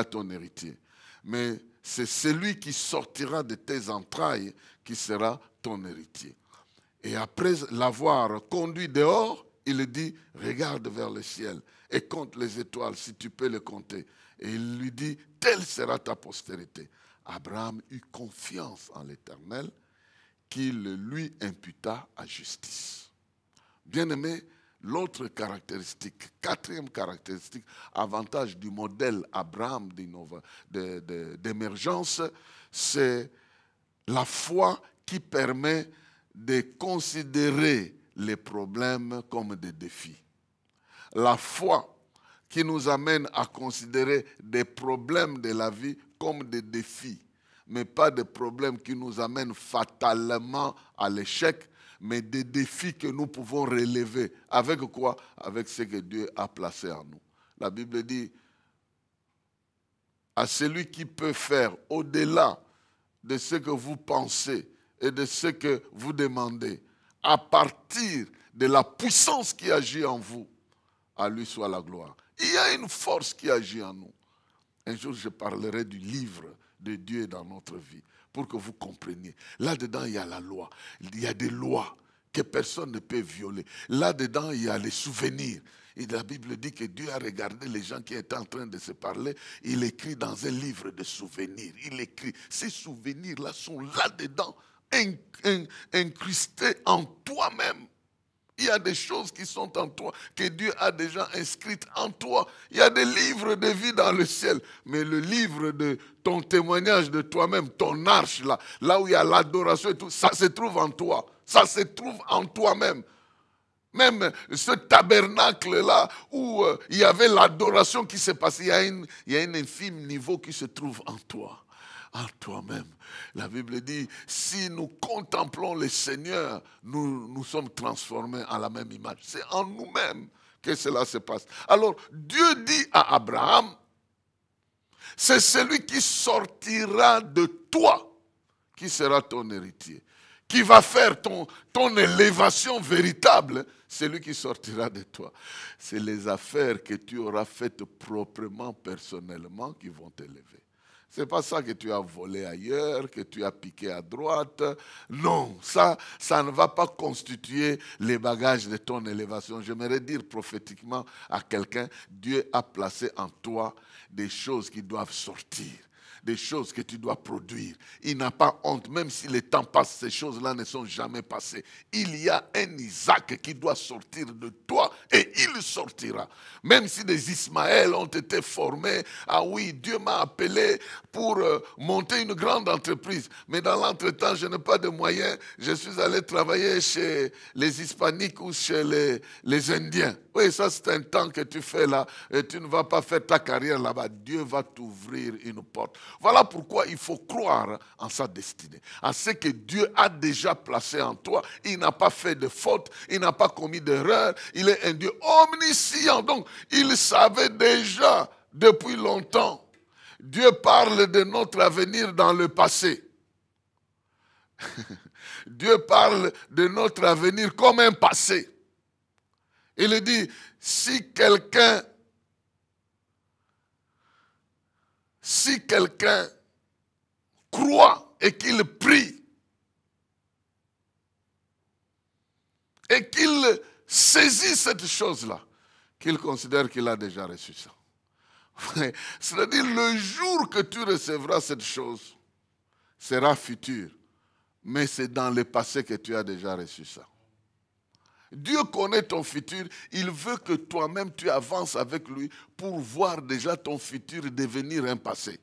ton héritier, mais c'est celui qui sortira de tes entrailles qui sera ton héritier. Et après l'avoir conduit dehors, il dit, regarde vers le ciel et compte les étoiles si tu peux les compter. Et il lui dit, telle sera ta postérité. Abraham eut confiance en l'Éternel, qu'il lui imputa à justice. Bien-aimé, l'autre caractéristique, quatrième caractéristique, avantage du modèle Abraham d'émergence, c'est la foi qui permet de considérer les problèmes comme des défis. La foi qui nous amène à considérer des problèmes de la vie comme des défis, mais pas des problèmes qui nous amènent fatalement à l'échec, mais des défis que nous pouvons relever. Avec quoi? Avec ce que Dieu a placé en nous. La Bible dit, à celui qui peut faire au-delà de ce que vous pensez et de ce que vous demandez, à partir de la puissance qui agit en vous, à lui soit la gloire. Il y a une force qui agit en nous. Un jour, je parlerai du livre de Dieu dans notre vie, pour que vous compreniez. Là-dedans, il y a la loi. Il y a des lois que personne ne peut violer. Là-dedans, il y a les souvenirs. Et la Bible dit que Dieu a regardé les gens qui étaient en train de se parler. Il écrit dans un livre de souvenirs. Il écrit, ces souvenirs-là sont là-dedans, incrustés en toi-même. Il y a des choses qui sont en toi, que Dieu a déjà inscrites en toi. Il y a des livres de vie dans le ciel. Mais le livre de ton témoignage de toi-même, ton arche, là où il y a l'adoration et tout, ça se trouve en toi. Ça se trouve en toi-même. Même ce tabernacle-là où il y avait l'adoration qui se passait, il y a un infime niveau qui se trouve en toi. En toi-même. La Bible dit, si nous contemplons le Seigneur, nous sommes transformés en la même image. C'est en nous-mêmes que cela se passe. Alors, Dieu dit à Abraham, c'est celui qui sortira de toi qui sera ton héritier. Qui va faire ton élévation véritable, c'est lui qui sortira de toi. C'est les affaires que tu auras faites proprement, personnellement, qui vont t'élever. Ce n'est pas ça que tu as volé ailleurs, que tu as piqué à droite. Non, ça ne va pas constituer les bagages de ton élévation. J'aimerais dire prophétiquement à quelqu'un, Dieu a placé en toi des choses qui doivent sortir. des choses que tu dois produire. Il n'a pas honte, même si le temps passe, ces choses-là ne sont jamais passées. Il y a un Isaac qui doit sortir de toi et il sortira. Même si des Ismaël ont été formés, ah oui, Dieu m'a appelé pour monter une grande entreprise. Mais dans l'entretemps, je n'ai pas de moyens. Je suis allé travailler chez les Hispaniques ou chez les Indiens. Oui, ça c'est un temps que tu fais là et tu ne vas pas faire ta carrière là-bas. Dieu va t'ouvrir une porte. Voilà pourquoi il faut croire en sa destinée, en ce que Dieu a déjà placé en toi. Il n'a pas fait de faute, il n'a pas commis d'erreur. Il est un Dieu omniscient. Donc, il savait déjà depuis longtemps. Dieu parle de notre avenir dans le passé. Dieu parle de notre avenir comme un passé. Il dit, si quelqu'un croit et qu'il prie et qu'il saisit cette chose-là, qu'il considère qu'il a déjà reçu ça. C'est-à-dire, le jour que tu recevras cette chose sera futur, mais c'est dans le passé que tu as déjà reçu ça. Dieu connaît ton futur, il veut que toi-même tu avances avec lui pour voir déjà ton futur devenir un passé.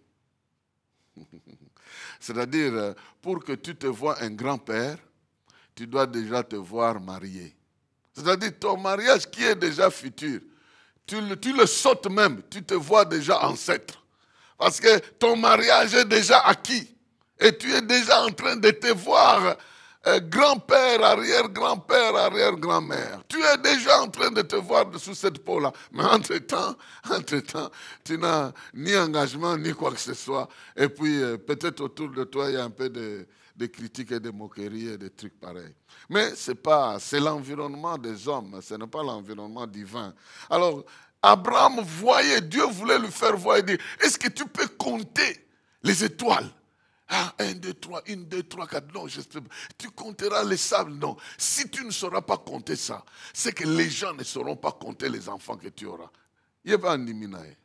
C'est-à-dire, pour que tu te vois un grand-père, tu dois déjà te voir marié. C'est-à-dire, ton mariage qui est déjà futur, tu le sautes même, tu te vois déjà ancêtre. Parce que ton mariage est déjà acquis. Et tu es déjà en train de te voir grand-père, arrière-grand-père, arrière-grand-mère. Tu es déjà en train de te voir sous cette peau-là. Mais entre-temps, tu n'as ni engagement, ni quoi que ce soit. Et puis, peut-être autour de toi, il y a un peu de critiques et de moqueries et des trucs pareils. Mais c'est l'environnement des hommes, ce n'est pas l'environnement divin. Alors, Abraham voyait, Dieu voulait lui faire voir et dire, est-ce que tu peux compter les étoiles? Ah, 1, 2, 3, 1, 2, 3, 4, non, tu compteras les sables, non. Si tu ne sauras pas compter ça, c'est que les gens ne sauront pas compter les enfants que tu auras. Il n'y a pas un niminae.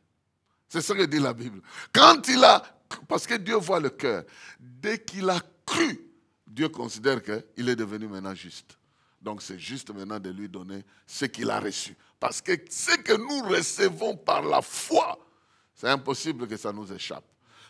C'est ce que dit la Bible. Quand il a, parce que Dieu voit le cœur, dès qu'il a cru, Dieu considère qu'il est devenu maintenant juste. Donc c'est juste maintenant de lui donner ce qu'il a reçu. Parce que ce que nous recevons par la foi, c'est impossible que ça nous échappe.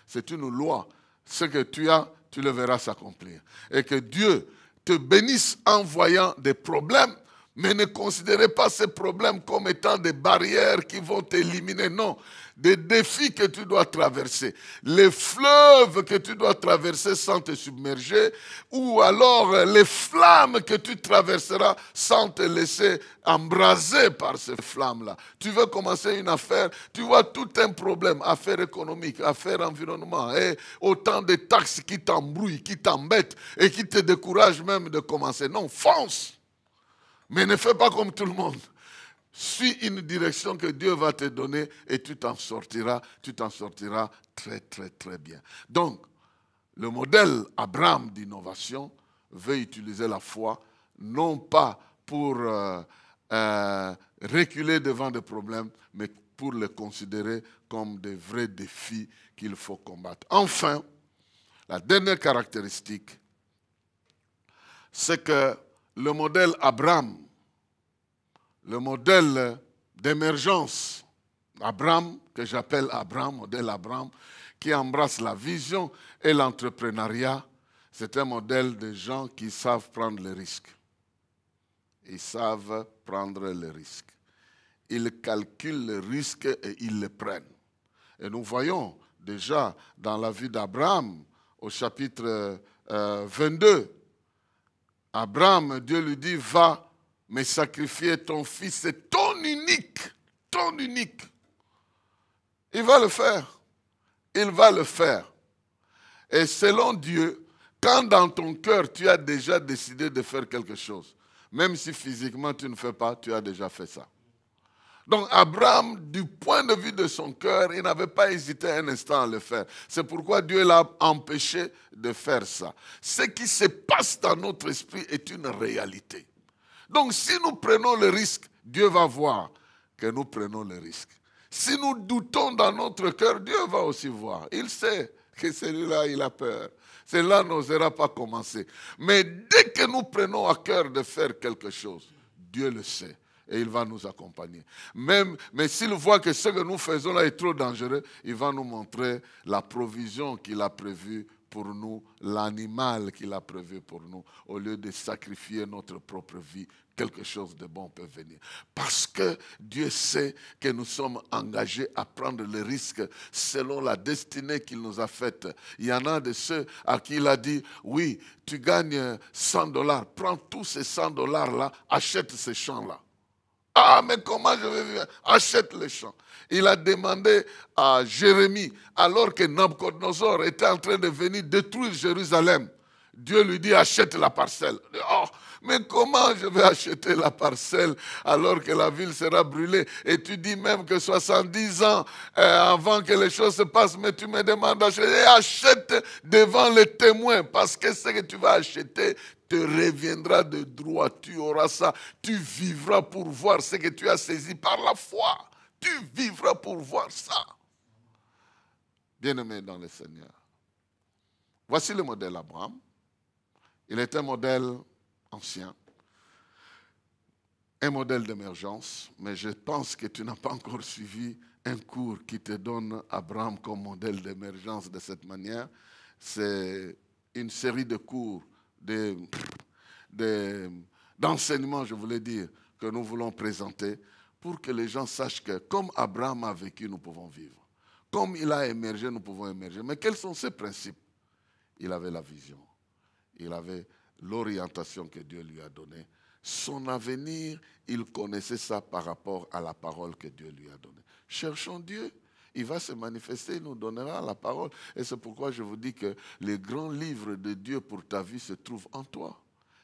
C'est une loi. Ce que tu as, tu le verras s'accomplir. Et que Dieu te bénisse en voyant des problèmes, mais ne considérez pas ces problèmes comme étant des barrières qui vont t'éliminer. Non, des défis que tu dois traverser. Les fleuves que tu dois traverser sans te submerger, ou alors les flammes que tu traverseras sans te laisser embraser par ces flammes-là. Tu veux commencer une affaire, tu vois tout un problème, affaire économique, affaire environnement, et autant de taxes qui t'embrouillent, qui t'embêtent et qui te découragent même de commencer. Non, fonce! Mais ne fais pas comme tout le monde. Suis une direction que Dieu va te donner et tu t'en sortiras très, très, très bien. Donc, le modèle Abraham d'innovation veut utiliser la foi, non pas pour reculer devant des problèmes, mais pour les considérer comme des vrais défis qu'il faut combattre. Enfin, la dernière caractéristique, c'est que le modèle Abraham, le modèle d'émergence, Abraham, que j'appelle Abraham, modèle Abraham, qui embrasse la vision et l'entrepreneuriat, c'est un modèle de gens qui savent prendre les risques. Ils savent prendre les risques. Ils calculent les risques et ils les prennent. Et nous voyons déjà dans la vie d'Abraham, au chapitre 22, Abraham, Dieu lui dit, va me sacrifier ton fils, c'est ton unique, ton unique. Il va le faire. Il va le faire. Et selon Dieu, quand dans ton cœur tu as déjà décidé de faire quelque chose, même si physiquement tu ne fais pas, tu as déjà fait ça. Donc Abraham, du point de vue de son cœur, il n'avait pas hésité un instant à le faire. C'est pourquoi Dieu l'a empêché de faire ça. Ce qui se passe dans notre esprit est une réalité. Donc si nous prenons le risque, Dieu va voir que nous prenons le risque. Si nous doutons dans notre cœur, Dieu va aussi voir. Il sait que celui-là, il a peur. Celui-là n'osera pas commencer. Mais dès que nous prenons à cœur de faire quelque chose, Dieu le sait. Et il va nous accompagner. Mais s'il voit que ce que nous faisons là est trop dangereux, il va nous montrer la provision qu'il a prévue pour nous, l'animal qu'il a prévu pour nous. Au lieu de sacrifier notre propre vie, quelque chose de bon peut venir. Parce que Dieu sait que nous sommes engagés à prendre le risque selon la destinée qu'il nous a faite. Il y en a de ceux à qui il a dit, oui, tu gagnes $100, prends tous ces $100-là, achète ces champs-là. Ah, mais comment je vais vivre? Achète les champs. Il a demandé à Jérémie, alors que Nabucodonosor était en train de venir détruire Jérusalem. Dieu lui dit, achète la parcelle. Oh, mais comment je vais acheter la parcelle alors que la ville sera brûlée? Et tu dis même que 70 ans avant que les choses se passent, mais tu me demandes d'acheter. Et achète devant les témoins, parce que ce que tu vas acheter te reviendra de droit. Tu auras ça. Tu vivras pour voir ce que tu as saisi par la foi. Tu vivras pour voir ça. Bien-aimé dans le Seigneur. Voici le modèle Abraham. Il est un modèle ancien, un modèle d'émergence, mais je pense que tu n'as pas encore suivi un cours qui te donne Abraham comme modèle d'émergence de cette manière. C'est une série de cours, d'enseignements, je voulais dire, que nous voulons présenter pour que les gens sachent que comme Abraham a vécu, nous pouvons vivre. Comme il a émergé, nous pouvons émerger. Mais quels sont ces principes? Il avait la vision. Il avait l'orientation que Dieu lui a donnée. Son avenir, il connaissait ça par rapport à la parole que Dieu lui a donnée. Cherchons Dieu. Il va se manifester, il nous donnera la parole. Et c'est pourquoi je vous dis que les grands livres de Dieu pour ta vie se trouvent en toi.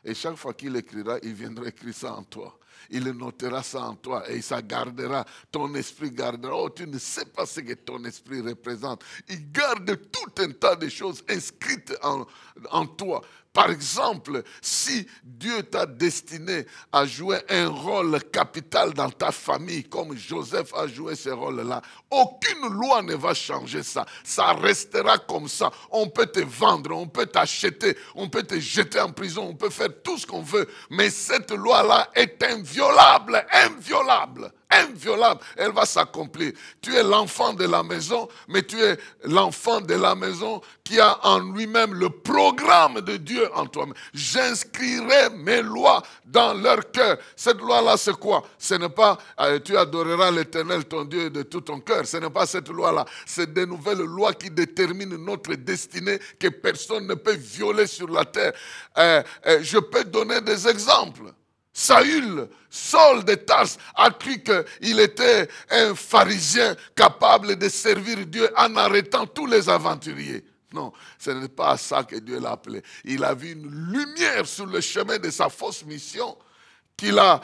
Et chaque fois qu'il écrira, il viendra écrire ça en toi. Il notera ça en toi et ça gardera. Ton esprit gardera. Oh, tu ne sais pas ce que ton esprit représente. Il garde tout un tas de choses inscrites en toi. Par exemple, si Dieu t'a destiné à jouer un rôle capital dans ta famille, comme Joseph a joué ce rôle-là, aucune loi ne va changer ça. Ça restera comme ça. On peut te vendre, on peut t'acheter, on peut te jeter en prison, on peut faire tout ce qu'on veut. Mais cette loi-là est inviolable, inviolable. Inviolable, elle va s'accomplir. Tu es l'enfant de la maison, mais tu es l'enfant de la maison qui a en lui-même le programme de Dieu en toi-même. J'inscrirai mes lois dans leur cœur. Cette loi-là, c'est quoi? Ce n'est pas tu adoreras l'Éternel, ton Dieu, de tout ton cœur. Ce n'est pas cette loi-là. C'est des nouvelles lois qui déterminent notre destinée que personne ne peut violer sur la terre. Je peux donner des exemples. Saul de Tarse a cru qu'il était un pharisien capable de servir Dieu en arrêtant tous les aventuriers. Non, ce n'est pas à ça que Dieu l'a appelé. Il a vu une lumière sur le chemin de sa fausse mission qu'il a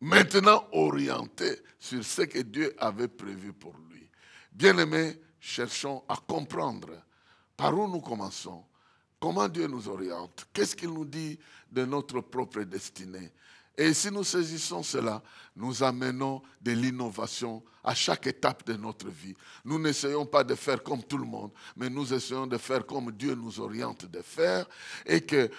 maintenant orienté sur ce que Dieu avait prévu pour lui. Bien-aimés, cherchons à comprendre par où nous commençons. Comment Dieu nous oriente? Qu'est-ce qu'il nous dit de notre propre destinée? Et si nous saisissons cela, nous amenons de l'innovation à chaque étape de notre vie. Nous n'essayons pas de faire comme tout le monde, mais nous essayons de faire comme Dieu nous oriente de faire et que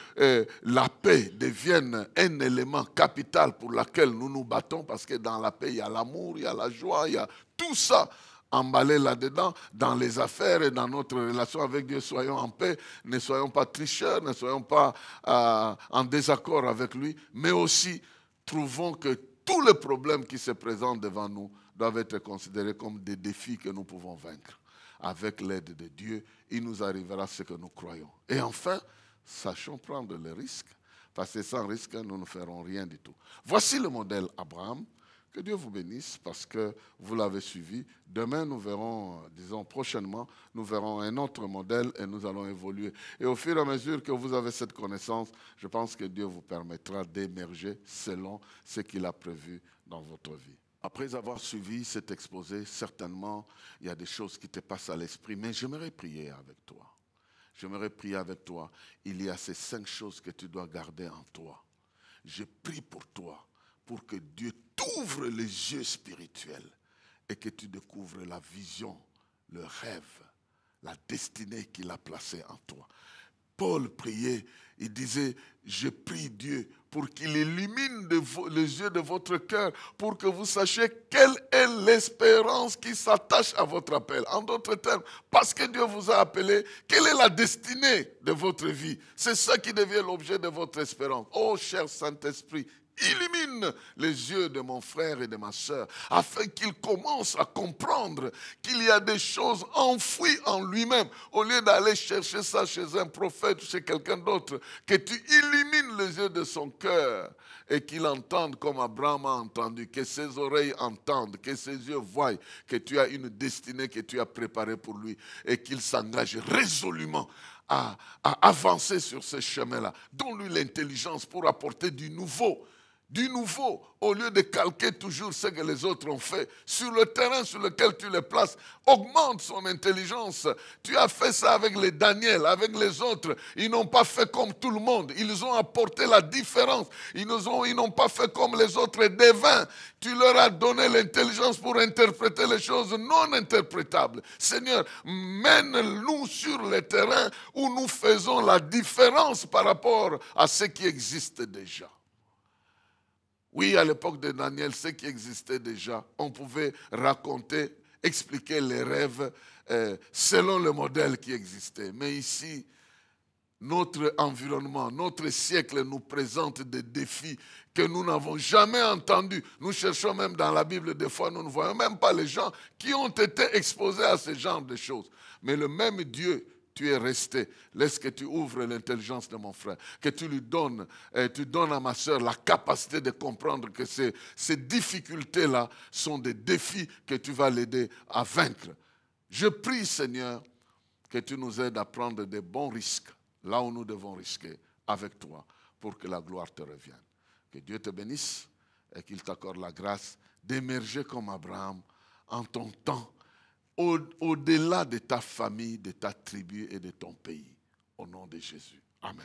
la paix devienne un élément capital pour lequel nous nous battons parce que dans la paix, il y a l'amour, il y a la joie, il y a tout ça. Emballé là-dedans, dans les affaires et dans notre relation avec Dieu, soyons en paix, ne soyons pas tricheurs, ne soyons pas en désaccord avec lui, mais aussi trouvons que tous les problèmes qui se présentent devant nous doivent être considérés comme des défis que nous pouvons vaincre. Avec l'aide de Dieu, il nous arrivera ce que nous croyons. Et enfin, sachons prendre le risque, parce que sans risque, nous ne ferons rien du tout. Voici le modèle Abraham. Que Dieu vous bénisse parce que vous l'avez suivi. Demain, nous verrons, disons prochainement, nous verrons un autre modèle et nous allons évoluer. Et au fur et à mesure que vous avez cette connaissance, je pense que Dieu vous permettra d'émerger selon ce qu'il a prévu dans votre vie. Après avoir suivi cet exposé, certainement, il y a des choses qui te passent à l'esprit, mais j'aimerais prier avec toi. J'aimerais prier avec toi. Il y a ces 5 choses que tu dois garder en toi. Je prie pour toi, pour que Dieu t'ouvre les yeux spirituels et que tu découvres la vision, le rêve la destinée qu'il a placée en toi. Paul priait, il disait, je prie Dieu pour qu'il illumine les yeux de votre cœur, pour que vous sachiez quelle est l'espérance qui s'attache à votre appel. En d'autres termes, parce que Dieu vous a appelé, quelle est la destinée de votre vie? C'est ça qui devient l'objet de votre espérance. Oh, cher Saint-Esprit, illumine les yeux de mon frère et de ma soeur, afin qu'il commence à comprendre qu'il y a des choses enfouies en lui-même. Au lieu d'aller chercher ça chez un prophète, chez quelqu'un d'autre, que tu illumines les yeux de son cœur et qu'il entende comme Abraham a entendu, que ses oreilles entendent, que ses yeux voient que tu as une destinée que tu as préparée pour lui et qu'il s'engage résolument à avancer sur ce chemin-là. Donne-lui l'intelligence pour apporter du nouveau, au lieu de calquer toujours ce que les autres ont fait. Sur le terrain sur lequel tu les places, augmente son intelligence. Tu as fait ça avec les Daniel, avec les autres. Ils n'ont pas fait comme tout le monde. Ils ont apporté la différence. Ils n'ont pas fait comme les autres devins. Tu leur as donné l'intelligence pour interpréter les choses non interprétables. Seigneur, mène-nous sur le terrain où nous faisons la différence par rapport à ce qui existe déjà. Oui, à l'époque de Daniel, ce qui existait déjà, on pouvait raconter, expliquer les rêves selon le modèle qui existait. Mais ici, notre environnement, notre siècle nous présente des défis que nous n'avons jamais entendus. Nous cherchons même dans la Bible, des fois, nous ne voyons même pas les gens qui ont été exposés à ce genre de choses. Mais le même Dieu, tu es resté. Laisse que tu ouvres l'intelligence de mon frère, que tu lui donnes, tu donnes à ma soeur la capacité de comprendre que ces difficultés-là sont des défis que tu vas l'aider à vaincre. Je prie, Seigneur, que tu nous aides à prendre des bons risques, là où nous devons risquer, avec toi, pour que la gloire te revienne. Que Dieu te bénisse et qu'il t'accorde la grâce d'émerger comme Abraham en ton temps, au-delà de ta famille, de ta tribu et de ton pays. Au nom de Jésus. Amen.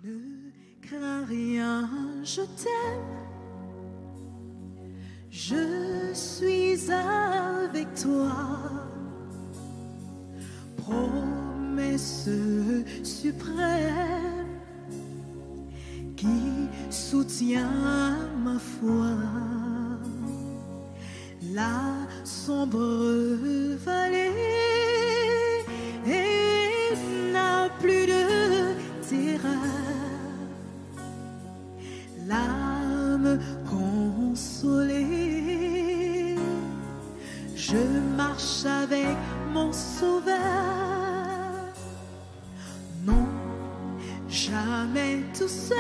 Ne crains rien, je t'aime. Je suis avec toi. Promesse suprême qui soutient ma foi. La sombre vallée n'a plus de terreur. L'âme consolée, je marche avec mon Sauveur. Non, jamais tout seul.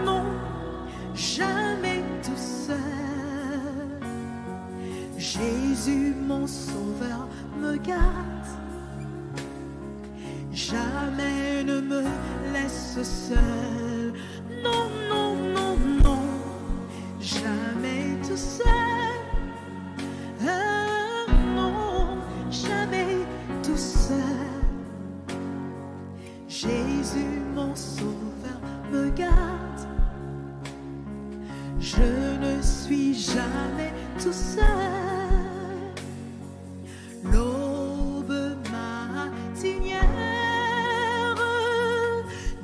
Non, jamais tout seul. Jésus, mon Sauveur, me garde. Jamais ne me laisse seul. Non, non, non, non. Jamais tout seul. Non, jamais tout seul. Jésus, mon Sauveur, me garde. Je ne suis jamais tout seul. L'aube matinière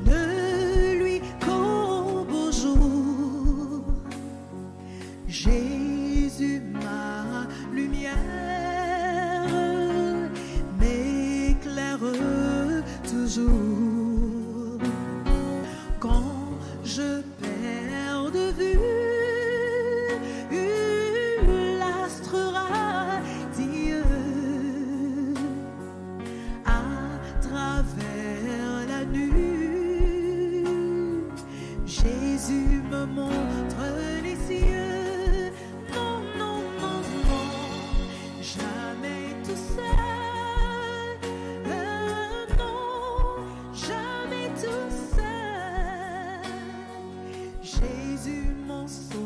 ne luit qu'au beau jour. Jésus, ma lumière, m'éclaire toujours. Quand je perds de vue montre les cieux. Non, non, non, non, jamais tout seul. Non, jamais tout seul. Jésus, mon Sauveur.